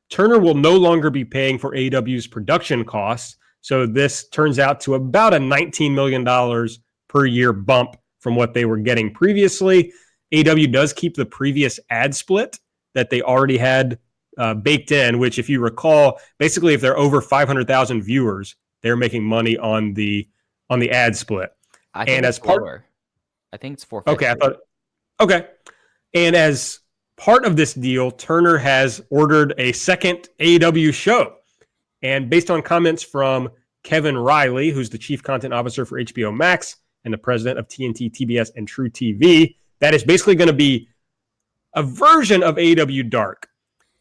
Turner will no longer be paying for AEW's production costs. So this turns out to about a $19 million per year bump from what they were getting previously. AEW does keep the previous ad split that they already had baked in, which if you recall, basically if they're over 500,000 viewers, they're making money on the ad split. I think it's $450. Okay. And as part of this deal, Turner has ordered a second AEW show. And based on comments from Kevin Riley, who's the chief content officer for HBO Max and the president of TNT, TBS, and True TV, that is basically going to be a version of AEW Dark.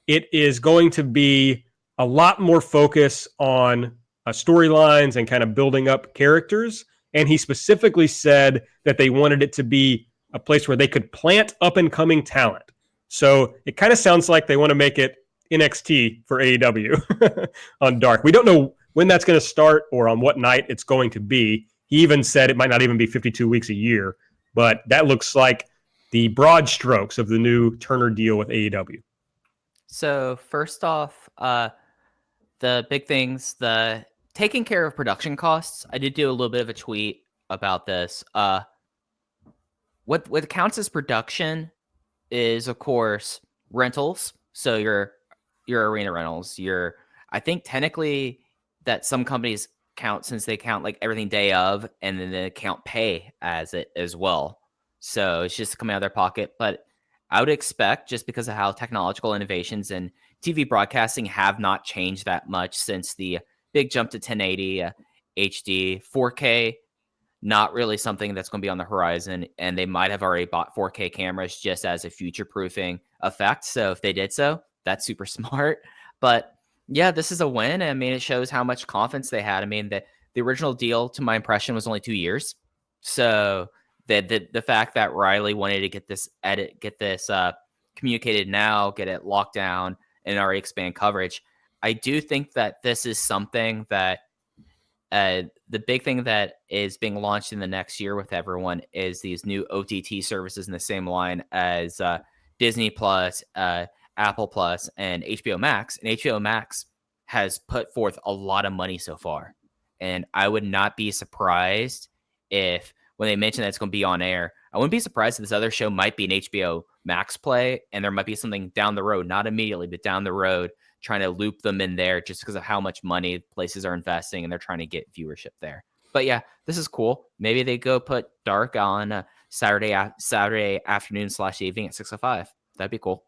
It is going to be a lot more focus on storylines and kind of building up characters. And he specifically said that they wanted it to be a place where they could plant up-and-coming talent. So it kind of sounds like they want to make it NXT for AEW on Dark. We don't know when that's going to start or on what night it's going to be. He even said it might not even be 52 weeks a year, but that looks like the broad strokes of the new Turner deal with AEW. So first off, the big things, the taking care of production costs. I did do a little bit of a tweet about this. What counts as production is, of course, rentals. So your arena rentals. I think technically that some companies count, since they count like everything day of, and then they count pay as it as well. So it's just coming out of their pocket. But I would expect, just because of how technological innovations in TV broadcasting have not changed that much since the big jump to 1080 HD, 4K, not really something that's going to be on the horizon. And they might have already bought 4K cameras just as a future proofing effect. So if they did so, that's super smart. But yeah, this is a win. I mean, it shows how much confidence they had. I mean, the original deal, to my impression, was only 2 years. So the fact that Riley wanted to get this communicated now, get it locked down, and already expand coverage, I do think that this is something that the big thing that is being launched in the next year with everyone is these new OTT services in the same line as Disney Plus, Apple Plus, and HBO Max. And HBO Max has put forth a lot of money so far. And I would not be surprised if, when they mention that it's going to be on air, I wouldn't be surprised if this other show might be an HBO Max play, and there might be something down the road, not immediately, but down the road, trying to loop them in there just because of how much money places are investing and they're trying to get viewership there. But yeah, this is cool. Maybe they go put Dark on Saturday afternoon / evening at 6:05. That'd be cool.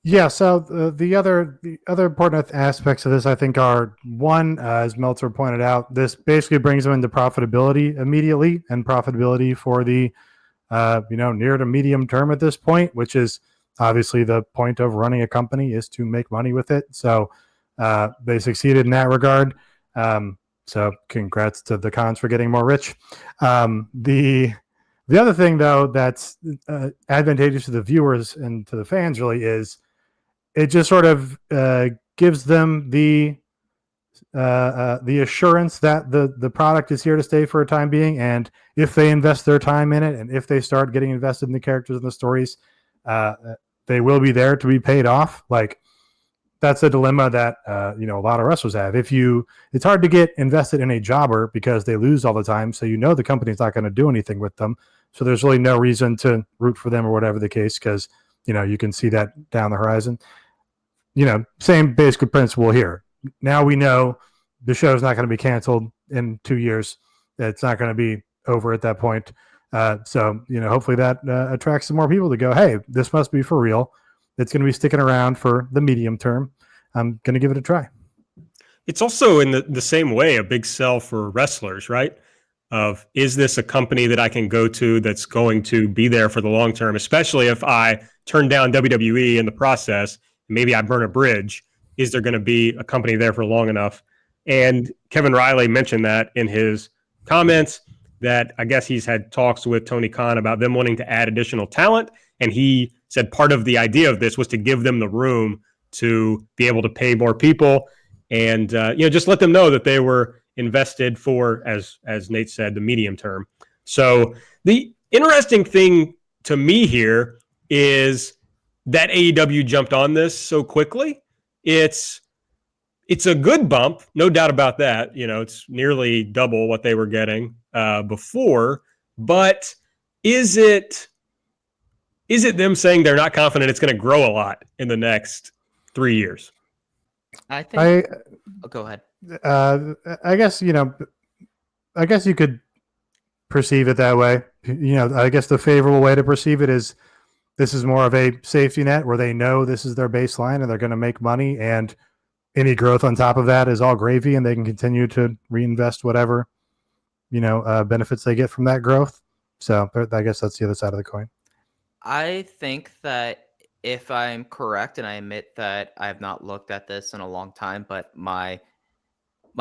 Yeah, so the other important aspects of this, I think, are one, as Meltzer pointed out, this basically brings them into profitability immediately, and profitability for the near to medium term at this point, which is obviously the point of running a company, is to make money with it. So they succeeded in that regard. So congrats to the Cons for getting more rich. The other thing, though, that's advantageous to the viewers and to the fans really is it just sort of gives them the assurance that the product is here to stay for a time being. And if they invest their time in it, and if they start getting invested in the characters and the stories, they will be there to be paid off. Like, that's a dilemma that a lot of wrestlers have. It's hard to get invested in a jobber because they lose all the time. So the company's not going to do anything with them. So there's really no reason to root for them or whatever the case, because you can see that down the horizon. Same basic principle here. Now we know the show's not going to be canceled in 2 years. It's not going to be over at that point. So hopefully that attracts some more people to go, hey, this must be for real. It's going to be sticking around for the medium term. I'm going to give it a try. It's also in the same way a big sell for wrestlers, right? Of, is this a company that I can go to that's going to be there for the long term, especially if I turn down WWE in the process, maybe I burn a bridge. Is there going to be a company there for long enough? And Kevin Riley mentioned that in his comments, that I guess he's had talks with Tony Khan about them wanting to add additional talent. And he said part of the idea of this was to give them the room to be able to pay more people and, just let them know that they were invested for, as Nate said, the medium term. So the interesting thing to me here is that AEW jumped on this so quickly. It's a good bump, no doubt about that. It's nearly double what they were getting before. But is it them saying they're not confident it's going to grow a lot in the next 3 years? I think. Go ahead. I guess you could perceive it that way. I guess the favorable way to perceive it is this is more of a safety net where they know this is their baseline and they're going to make money, and any growth on top of that is all gravy, and they can continue to reinvest whatever benefits they get from that growth. So I guess that's the other side of the coin. I think that, if I'm correct, and I admit that I have not looked at this in a long time, but my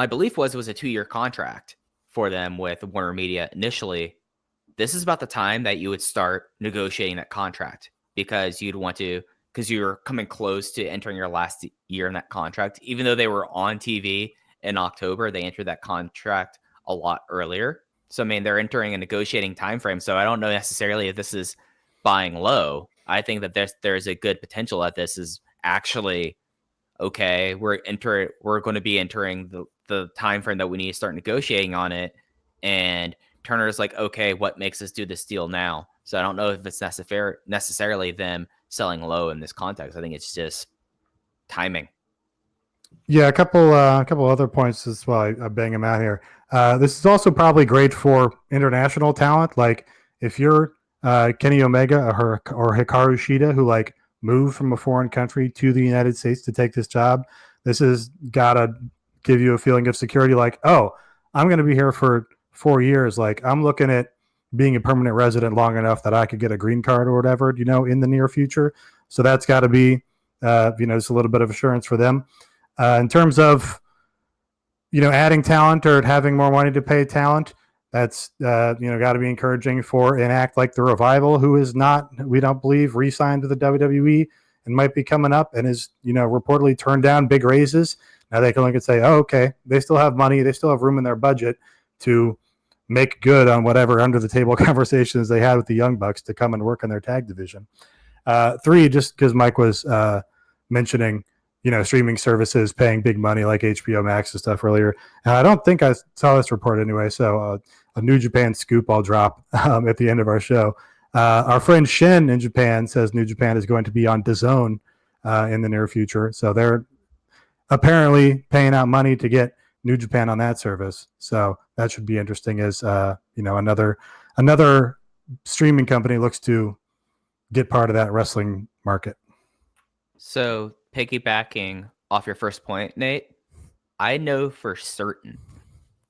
belief was it was a 2-year contract for them with WarnerMedia initially. This is about the time that you would start negotiating that contract, because you'd want to because you're coming close to entering your last year in that contract. Even though they were on TV in October, they entered that contract a lot earlier. So, I mean, they're entering a negotiating time frame. So I don't know necessarily if this is buying low. I think that there's a good potential that this is actually okay. We're going to be entering the time frame that we need to start negotiating on it. And Turner's like, okay, what makes us do this deal now? So I don't know if it's necessarily them selling low in this context. I think it's just timing. Yeah, a couple other points as well. I bang them out here. This is also probably great for international talent. Like if you're Kenny Omega or Hikaru Shida, who like moved from a foreign country to the United States to take this job, this has gotta give you a feeling of security. Like, oh, I'm going to be here for 4 years. Like I'm looking at being a permanent resident long enough that I could get a green card or whatever, in the near future. So that's got to be, just a little bit of assurance for them. In terms of, adding talent or having more money to pay talent, that's, got to be encouraging for an act like the Revival, who is not, we don't believe, re-signed to the WWE and might be coming up and is, reportedly turned down big raises. Now they can look and say, oh, okay, they still have money. They still have room in their budget to make good on whatever under the table conversations they had with the Young Bucks to come and work in their tag division. 3, just because Mike was mentioning, streaming services paying big money like HBO Max and stuff earlier. And I don't think I saw this report anyway. So a New Japan scoop I'll drop at the end of our show. Our friend Shin in Japan says New Japan is going to be on DAZN in the near future. So they're apparently paying out money to get New Japan on that service. So that should be interesting as, another streaming company looks to get part of that wrestling market. So piggybacking off your first point, Nate, I know for certain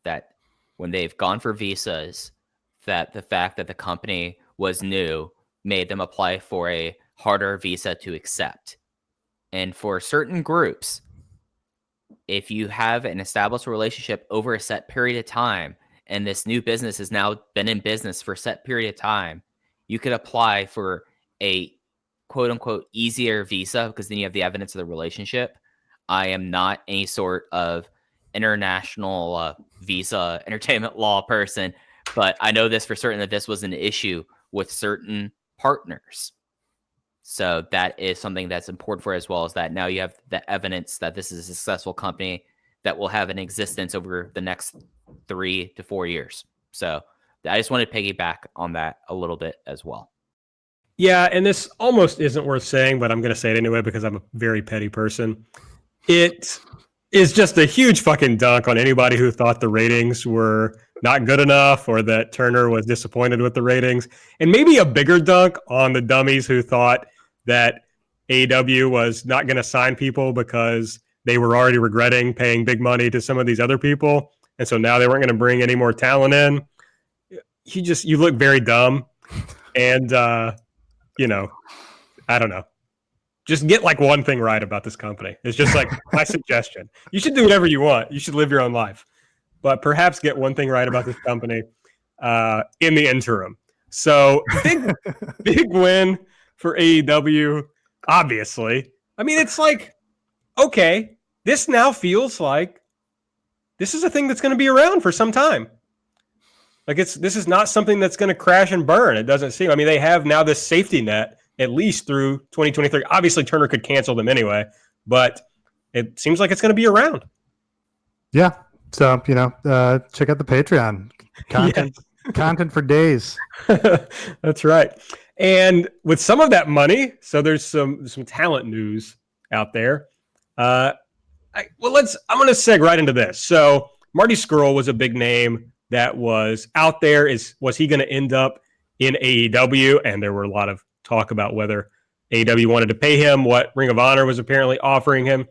that when they've gone for visas, that the fact that the company was new made them apply for a harder visa to accept. And for certain groups, if you have an established relationship over a set period of time, and this new business has now been in business for a set period of time, you could apply for a quote unquote easier visa because then you have the evidence of the relationship. I am not any sort of international visa entertainment law person, but I know this for certain that this was an issue with certain partners. So that is something that's important for, as well as that now you have the evidence that this is a successful company that will have an existence over the next 3 to 4 years. So I just wanted to piggyback on that a little bit as well. Yeah, and this almost isn't worth saying, but I'm going to say it anyway because I'm a very petty person. It is just a huge fucking dunk on anybody who thought the ratings were not good enough or that Turner was disappointed with the ratings. And maybe a bigger dunk on the dummies who thought that AEW was not going to sign people because they were already regretting paying big money to some of these other people. And so now they weren't going to bring any more talent in. You look very dumb. And, I don't know. Just get like one thing right about this company. It's just like my suggestion. You should do whatever you want. You should live your own life. But perhaps get one thing right about this company in the interim. So big win for AEW, obviously. I mean, it's like, okay, this now feels like this is a thing that's going to be around for some time. Like this is not something that's going to crash and burn. It doesn't seem. I mean, they have now this safety net at least through 2023. Obviously, Turner could cancel them anyway, but it seems like it's going to be around. Yeah. So, check out the Patreon. Content for days. That's right. And with some of that money, so there's some talent news out there. I'm going to seg right into this. So Marty Scurll was a big name that was out there. Was he going to end up in AEW? And there were a lot of talk about whether AEW wanted to pay him, what Ring of Honor was apparently offering him.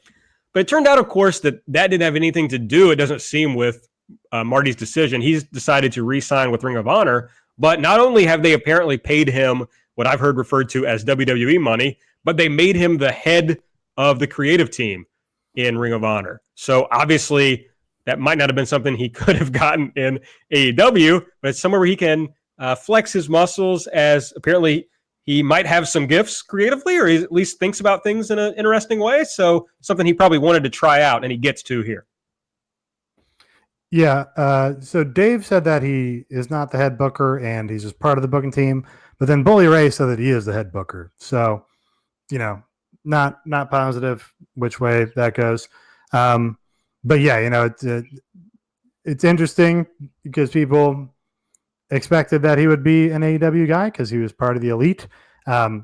But it turned out, of course, that didn't have anything to do, it doesn't seem, with Marty's decision. He's decided to re-sign with Ring of Honor. But not only have they apparently paid him what I've heard referred to as WWE money, but they made him the head of the creative team in Ring of Honor. So obviously that might not have been something he could have gotten in AEW, but it's somewhere where he can flex his muscles, as apparently he might have some gifts creatively, or he at least thinks about things in an interesting way. So something he probably wanted to try out, and he gets to here. Yeah. So Dave said that he is not the head booker and he's just part of the booking team. But then Bully Ray said that he is the head booker. So, not positive which way that goes. But yeah, it's interesting because people expected that he would be an AEW guy because he was part of the Elite.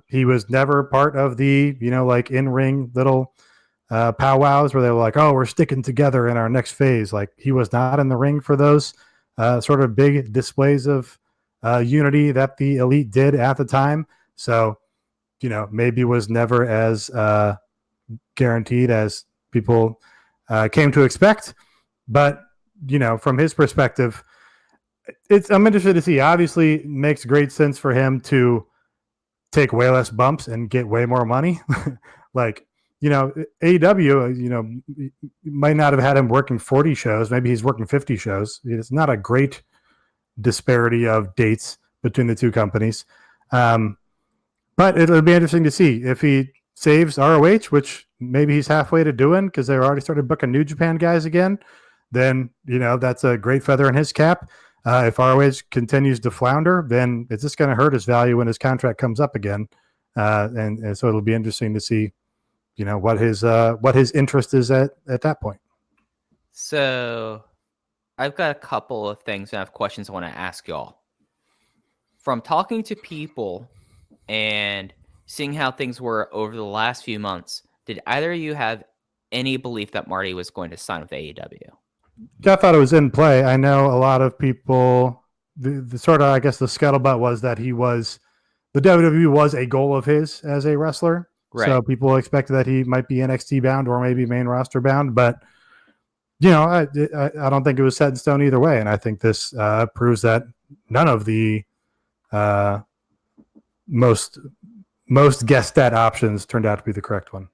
He was never part of the, like in-ring little powwows where they were like, oh, we're sticking together in our next phase. Like he was not in the ring for those sort of big displays of unity that the Elite did at the time. So, maybe was never as guaranteed as people came to expect. But, from his perspective, I'm interested to see. Obviously, it makes great sense for him to take way less bumps and get way more money. Like, AEW, might not have had him working 40 shows. Maybe he's working 50 shows. It's not a great disparity of dates between the two companies. But it'll be interesting to see if he saves ROH, which maybe he's halfway to doing because they already started booking New Japan guys again. Then, that's a great feather in his cap. If ROH continues to flounder, then it's just going to hurt his value when his contract comes up again. And so it'll be interesting to see, what his interest is at that point. So I've got a couple of things and I have questions I want to ask y'all. From talking to people and seeing how things were over the last few months, did either of you have any belief that Marty was going to sign with AEW? I thought it was in play. I know a lot of people, the sort of, I guess the scuttlebutt was that the WWE was a goal of his as a wrestler. Right. So people expected that he might be NXT bound or maybe main roster bound, but I don't think it was set in stone either way. And I think this proves that none of the most guessed at options turned out to be the correct one.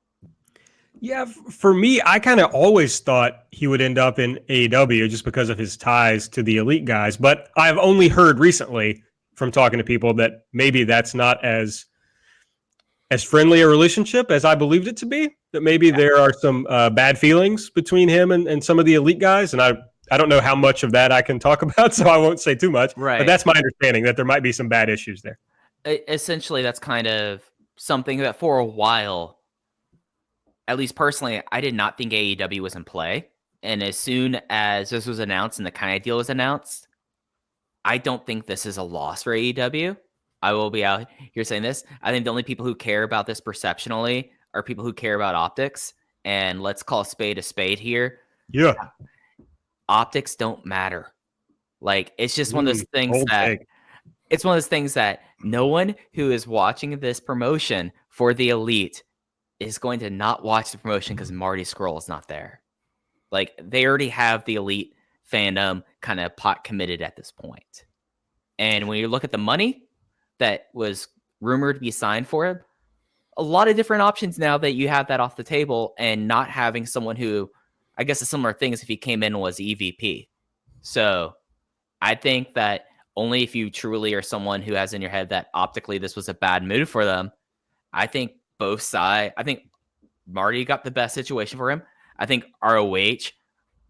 Yeah, for me, I kind of always thought he would end up in AEW just because of his ties to the Elite guys. But I've only heard recently from talking to people that maybe that's not as friendly a relationship as I believed it to be, that maybe there are some bad feelings between him and some of the Elite guys. And I don't know how much of that I can talk about, so I won't say too much. Right. But that's my understanding, that there might be some bad issues there. Essentially, that's kind of something that for a while, at least personally, I did not think AEW was in play. And as soon as this was announced and the kind of deal was announced, I don't think this is a loss for AEW. I will be out here saying this. I think the only people who care about this perceptionally are people who care about optics. And let's call a spade here. Yeah. Optics don't matter. Like, it's just one of those things that it's one of those things that no one who is watching this promotion for the Elite is going to not watch the promotion because Marty Scurll is not there. Like, they already have the Elite fandom kind of pot committed at this point. And when you look at the money that was rumored to be signed for him, a lot of different options now that you have that off the table, and not having someone who, I guess a similar thing is if he came in and was EVP. So I think that only if you truly are someone who has in your head that optically this was a bad move for them, I think both sides, I think Marty got the best situation for him. I think ROH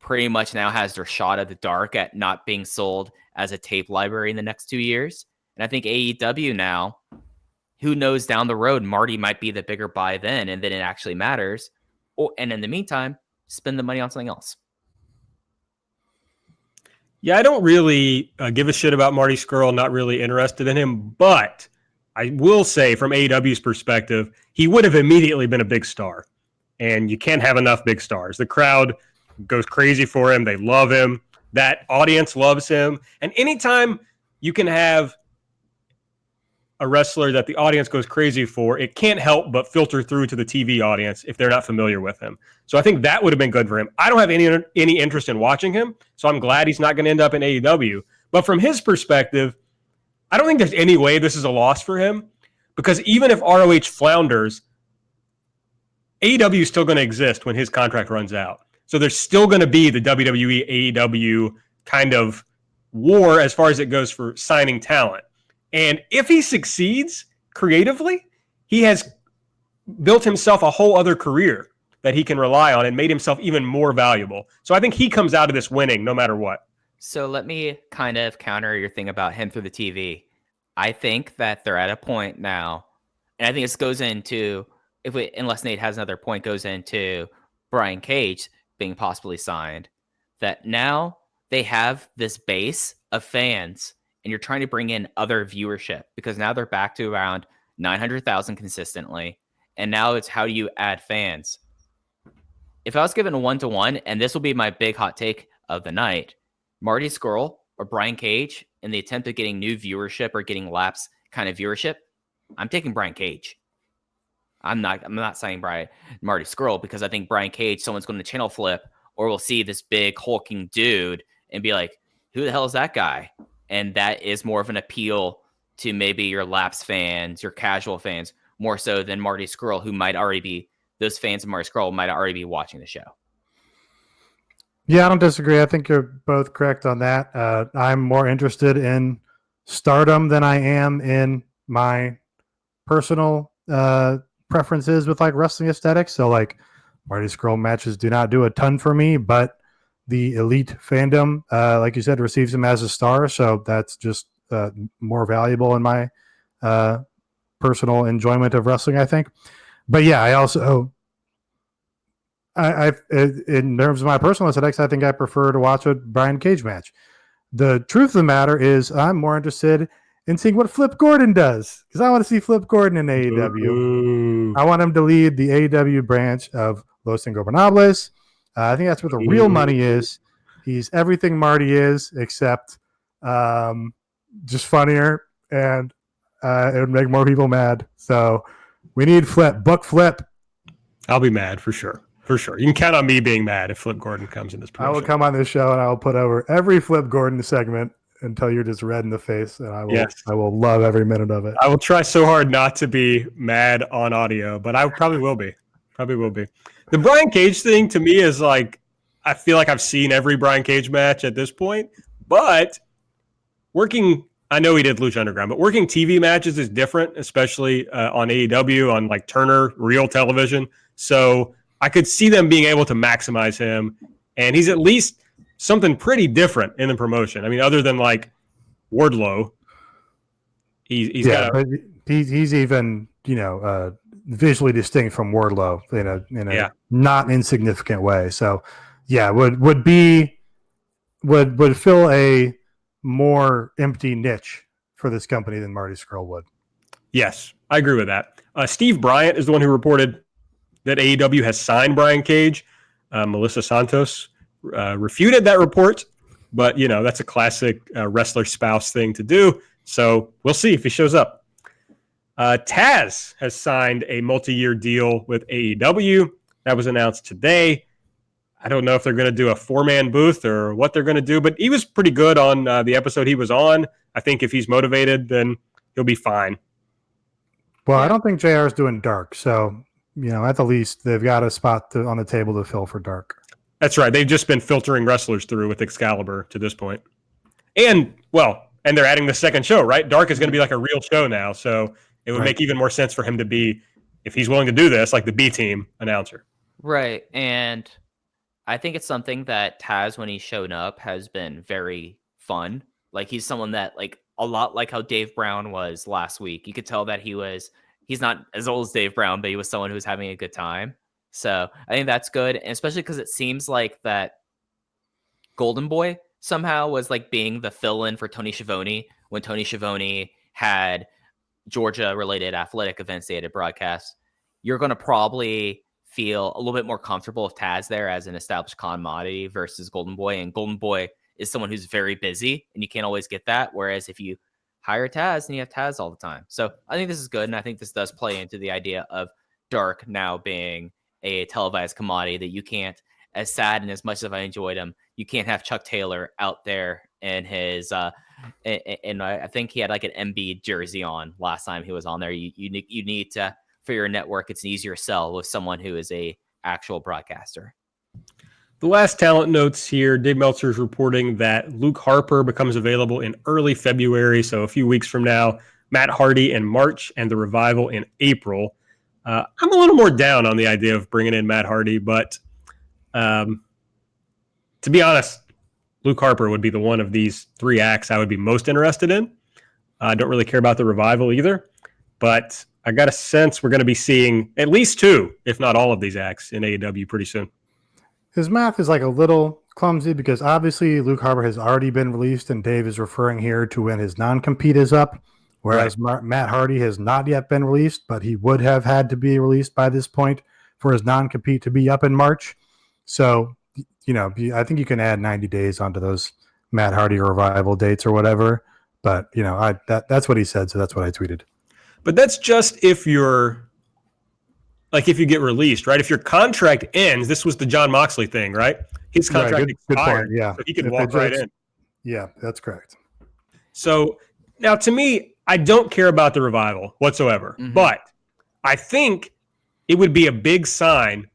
pretty much now has their shot at the dark at not being sold as a tape library in the next 2 years. And I think AEW now, who knows down the road, Marty might be the bigger buy then, and then it actually matters. And in the meantime, spend the money on something else. Yeah, I don't really give a shit about Marty Scurll, not really interested in him, but I will say from AEW's perspective, he would have immediately been a big star. And you can't have enough big stars. The crowd goes crazy for him. They love him. That audience loves him. And anytime you can have a wrestler that the audience goes crazy for, it can't help but filter through to the TV audience if they're not familiar with him. So I think that would have been good for him. I don't have any interest in watching him, so I'm glad he's not going to end up in AEW. But from his perspective, I don't think there's any way this is a loss for him, because even if ROH flounders, AEW is still going to exist when his contract runs out. So there's still going to be the WWE AEW kind of war as far as it goes for signing talent. And if he succeeds, creatively, he has built himself a whole other career that he can rely on and made himself even more valuable. So I think he comes out of this winning no matter what. So let me kind of counter your thing about him through the TV. I think that they're at a point now, and I think this goes into, unless Nate has another point, goes into Brian Cage being possibly signed, that now they have this base of fans and you're trying to bring in other viewership because now they're back to around 900,000 consistently. And now it's how do you add fans? If I was given a 1-to-1, and this will be my big hot take of the night, Marty Scurll or Brian Cage in the attempt of getting new viewership or getting laps kind of viewership, I'm taking Brian Cage. I'm not saying Marty Scurll because I think Brian Cage, someone's going to channel flip or will see this big hulking dude and be like, who the hell is that guy? And that is more of an appeal to maybe your laps fans, your casual fans, more so than Marty Scurll, who might already be, those fans of Marty Scurll might already be watching the show. Yeah, I don't disagree. I think you're both correct on that. I'm more interested in stardom than I am in my personal preferences with like wrestling aesthetics. So like Marty Scurll matches do not do a ton for me, but the elite fandom, like you said, receives him as a star. So that's just more valuable in my personal enjoyment of wrestling, I think. But yeah, I also, in terms of my personal aesthetics, I think I prefer to watch a Brian Cage match. The truth of the matter is I'm more interested in seeing what Flip Gordon does because I want to see Flip Gordon in AEW. Ooh. I want him to lead the AEW branch of Los Ingobernables. I think that's where the real money is. He's everything Marty is, except just funnier, and it would make more people mad. So we need Flip. Book Flip. I'll be mad for sure. For sure. You can count on me being mad if Flip Gordon comes in this promotion. I will come on this show and I will put over every Flip Gordon segment until you're just red in the face, and I will love every minute of it. I will try so hard not to be mad on audio, but I probably will be. The Brian Cage thing to me is like, I feel like I've seen every Brian Cage match at this point, but I know he did Lucha Underground, but working TV matches is different, especially on AEW, on like Turner, real television. So I could see them being able to maximize him, and he's at least something pretty different in the promotion. I mean, other than like Wardlow, he's even visually distinct from Wardlow in a not insignificant way. So yeah, would fill a more empty niche for this company than Marty Scurll would. Yes, I agree with that. Steve Bryant is the one who reported that AEW has signed Brian Cage. Melissa Santos refuted that report, but that's a classic wrestler spouse thing to do. So we'll see if he shows up. Taz has signed a multi-year deal with AEW. That was announced today. I don't know if they're going to do a 4-man booth or what they're going to do, but he was pretty good on the episode he was on. I think if he's motivated, then he'll be fine. Well, I don't think JR is doing dark, so at the least they've got a spot on the table to fill for dark. That's right. They've just been filtering wrestlers through with Excalibur to this point. And they're adding the second show, right? Dark is going to be like a real show now, so it would make even more sense for him to be, if he's willing to do this, like the B-team announcer. Right, and I think it's something that Taz, when he showed up, has been very fun. Like, he's someone that, like, a lot like how Dave Brown was last week. You could tell that he's not as old as Dave Brown, but he was someone who was having a good time. So I think that's good, and especially because it seems like that Golden Boy somehow was like being the fill-in for Tony Schiavone when Tony Schiavone had Georgia-related athletic events they had to broadcast. You're going to probably feel a little bit more comfortable with Taz there as an established commodity versus Golden Boy, and Golden Boy is someone who's very busy, and you can't always get that, whereas if you hire Taz, and you have Taz all the time. So I think this is good, and I think this does play into the idea of Dark now being a televised commodity that you can't, as sad and as much as I enjoyed him, you can't have Chuck Taylor out there in his and I think he had like an MB jersey on last time he was on there. You need to, for your network, it's an easier sell with someone who is a actual broadcaster. The last talent notes here, Dave Meltzer is reporting that Luke Harper becomes available in early February, so a few weeks from now. Matt Hardy in March and the Revival in April. I'm a little more down on the idea of bringing in Matt Hardy, but to be honest, Luke Harper would be the one of these three acts I would be most interested in. I don't really care about the Revival either, but I got a sense we're going to be seeing at least two, if not all of these acts in AEW pretty soon. His math is like a little clumsy because obviously Luke Harper has already been released, and Dave is referring here to when his non-compete is up, whereas Matt Hardy has not yet been released, but he would have had to be released by this point for his non-compete to be up in March. So, I think you can add 90 days onto those Matt Hardy Revival dates or whatever. But, that's what he said, so that's what I tweeted. But that's just if you get released, right? If your contract ends, this was the Jon Moxley thing, right? His contract expired, yeah. So he could walk right in. Yeah, that's correct. So now to me, I don't care about the Revival whatsoever. Mm-hmm. But I think it would be a big sign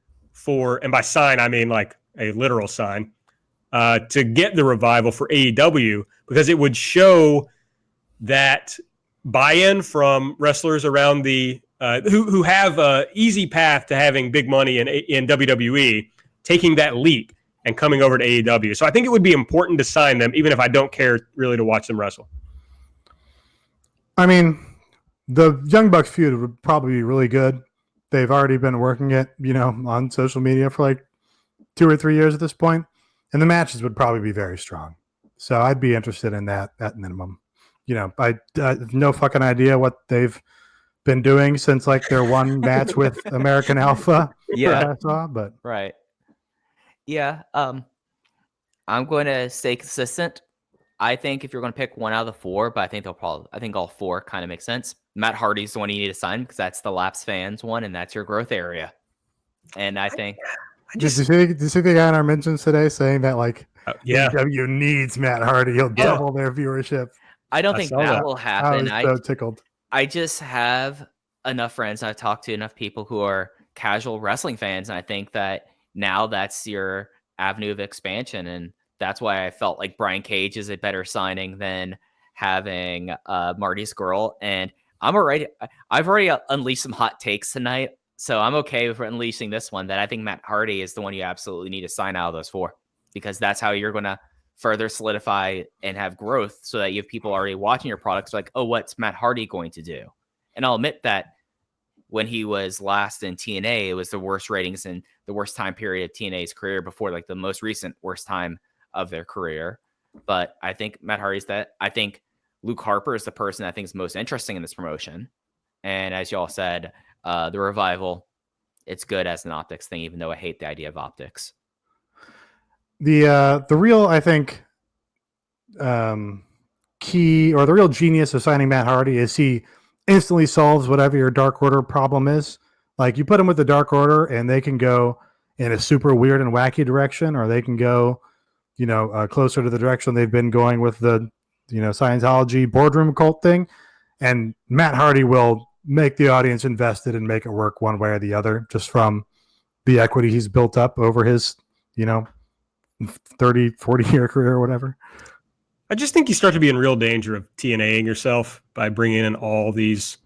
and by sign, I mean like a literal sign, to get the Revival for AEW, because it would show that buy-in from wrestlers around the who have an easy path to having big money in WWE, taking that leap and coming over to AEW. So I think it would be important to sign them, even if I don't care really to watch them wrestle. I mean, the Young Bucks feud would probably be really good. They've already been working it, on social media for like 2 or 3 years at this point, and the matches would probably be very strong. So I'd be interested in that at minimum. I have no fucking idea what they've been doing since like their one match with American Alpha. Yeah. But right. Yeah. I'm going to stay consistent. I think if you're going to pick one out of the four, but I think all four kind of make sense. Matt Hardy's the one you need to sign because that's the Lapsed fans one, and that's your growth area. And I think. Did you see the guy in our mentions today saying that AEW needs Matt Hardy? He'll double their viewership. I don't think that will happen. I was so tickled. I just have enough friends. I've talked to enough people who are casual wrestling fans, and I think that now that's your avenue of expansion, and that's why I felt like Brian Cage is a better signing than having Marty Scurll. And I've already unleashed some hot takes tonight, so I'm okay with unleashing this one. That I think Matt Hardy is the one you absolutely need to sign out of those four, because that's how you're going to further solidify and have growth, so that you have people already watching your products like, oh, what's Matt Hardy going to do? And I'll admit that when he was last in TNA, it was the worst ratings and the worst time period of TNA's career before like the most recent worst time of their career. But I think Matt Hardy's that. I think Luke Harper is the person I think is most interesting in this promotion. And as y'all said, the Revival, it's good as an optics thing, even though I hate the idea of optics. The real, I think, key or the real genius of signing Matt Hardy is he instantly solves whatever your Dark Order problem is. Like, you put him with the Dark Order and they can go in a super weird and wacky direction, or they can go, closer to the direction they've been going with the, Scientology boardroom cult thing. And Matt Hardy will make the audience invested and make it work one way or the other, just from the equity he's built up over his, 30, 40-year career or whatever. I just think you start to be in real danger of TNAing yourself by bringing in all these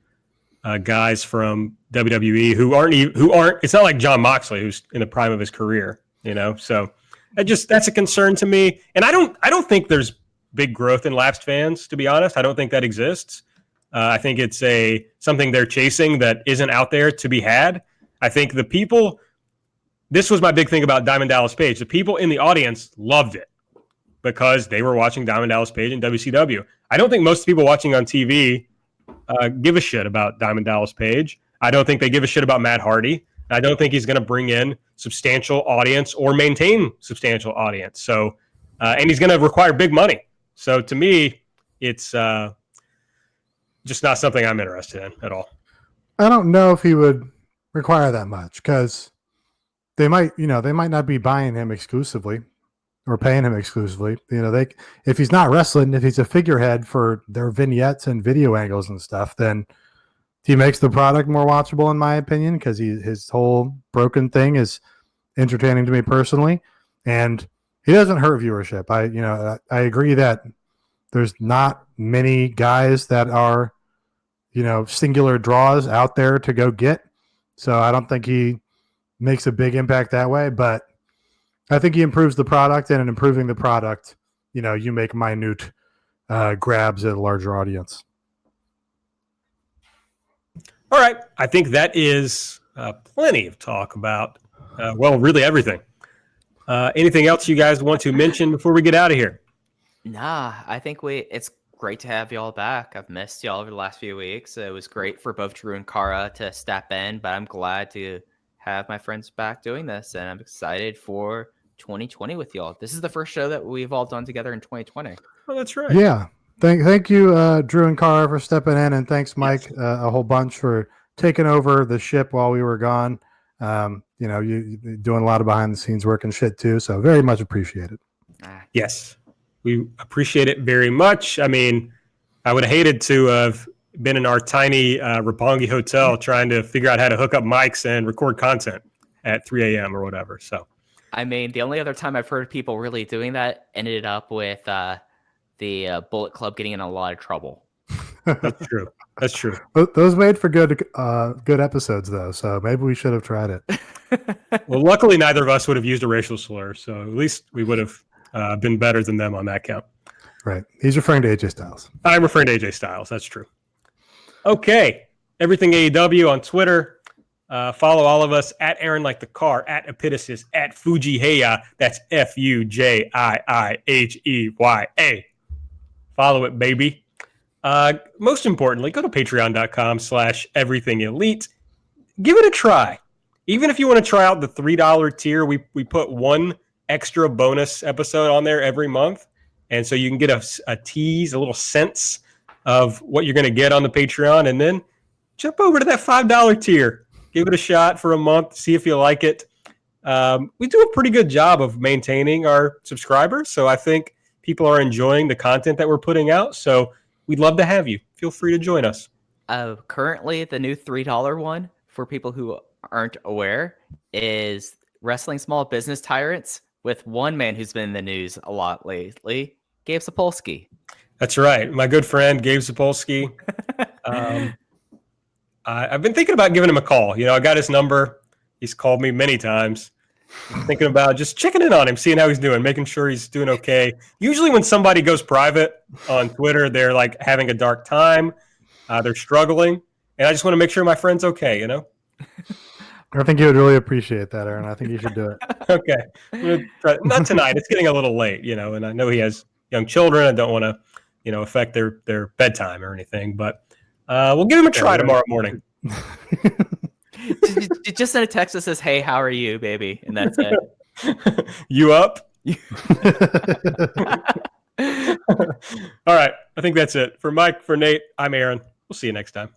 guys from WWE who aren't. It's not like Jon Moxley, who's in the prime of his career, So that's a concern to me. And I don't think there's big growth in lapsed fans, to be honest. I don't think that exists. I think it's something they're chasing that isn't out there to be had. I think the people. This was my big thing about Diamond Dallas Page. The people in the audience loved it because they were watching Diamond Dallas Page and WCW. I don't think most people watching on TV give a shit about Diamond Dallas Page. I don't think they give a shit about Matt Hardy. I don't think he's going to bring in substantial audience or maintain substantial audience. So, and he's going to require big money. So to me, it's just not something I'm interested in at all. I don't know if he would require that much, because they might not be buying him exclusively or paying him exclusively. If he's not wrestling, if he's a figurehead for their vignettes and video angles and stuff, then he makes the product more watchable, in my opinion, because his whole broken thing is entertaining to me personally, and he doesn't hurt viewership. I agree that there's not many guys that are singular draws out there to go get. So I don't think he makes a big impact that way, but I think he improves the product, and in improving the product, you make minute grabs at a larger audience. All right. I think that is plenty of talk about, really everything. Anything else you guys want to mention before we get out of here? Nah, I think it's great to have y'all back. I've missed y'all over the last few weeks. It was great for both Drew and Kara to step in, but I'm glad to have my friends back doing this, and I'm excited for 2020 with y'all. This is the first show that we've all done together in 2020. Oh, that's right. Yeah. Thank you, Drew and Kara, for stepping in, and thanks, Mike, a whole bunch for taking over the ship while we were gone. You doing a lot of behind the scenes work and shit too, so very much appreciated. Yes, we appreciate it very much. I mean, I would have hated to have been in our tiny Roppongi hotel trying to figure out how to hook up mics and record content at 3 a.m. or whatever. So, I mean, the only other time I've heard people really doing that ended up with the Bullet Club getting in a lot of trouble. That's true. That's true. Those made for good episodes, though, so maybe we should have tried it. Well, luckily, neither of us would have used a racial slur, so at least we would have been better than them on that count. Right. He's referring to AJ Styles. I'm referring to AJ Styles. That's true. Okay. Everything AEW on Twitter. Follow all of us at Aaron Like the Car, at Epitasis, at Fujiheya. That's Fujiiiheya. Follow it, baby. Most importantly, go to patreon.com/everythingelite. Give it a try. Even if you want to try out the $3 tier, we put one extra bonus episode on there every month. And so you can get a tease, a little sense of what you're going to get on the Patreon. And then jump over to that $5 tier. Give it a shot for a month. See if you like it. We do a pretty good job of maintaining our subscribers. So I think people are enjoying the content that we're putting out. So we'd love to have you. Feel free to join us. Currently, the new $3 one, for people who aren't aware, is Wrestling Small Business Tyrants, with one man who's been in the news a lot lately, Gabe Sapolsky. That's right. My good friend, Gabe Sapolsky. I've been thinking about giving him a call. I got his number. He's called me many times. I'm thinking about just checking in on him, seeing how he's doing, making sure he's doing okay. Usually when somebody goes private on Twitter, they're like having a dark time. They're struggling. And I just want to make sure my friend's okay, I think you would really appreciate that, Aaron. I think you should do it. Okay. Not tonight. It's getting a little late, and I know he has young children. I don't want to, affect their bedtime or anything, but we'll give him a try tomorrow morning. Just send a text that says, "Hey, how are you, baby?" And that's it. You up? All right. I think that's it. For Mike, for Nate, I'm Aaron. We'll see you next time.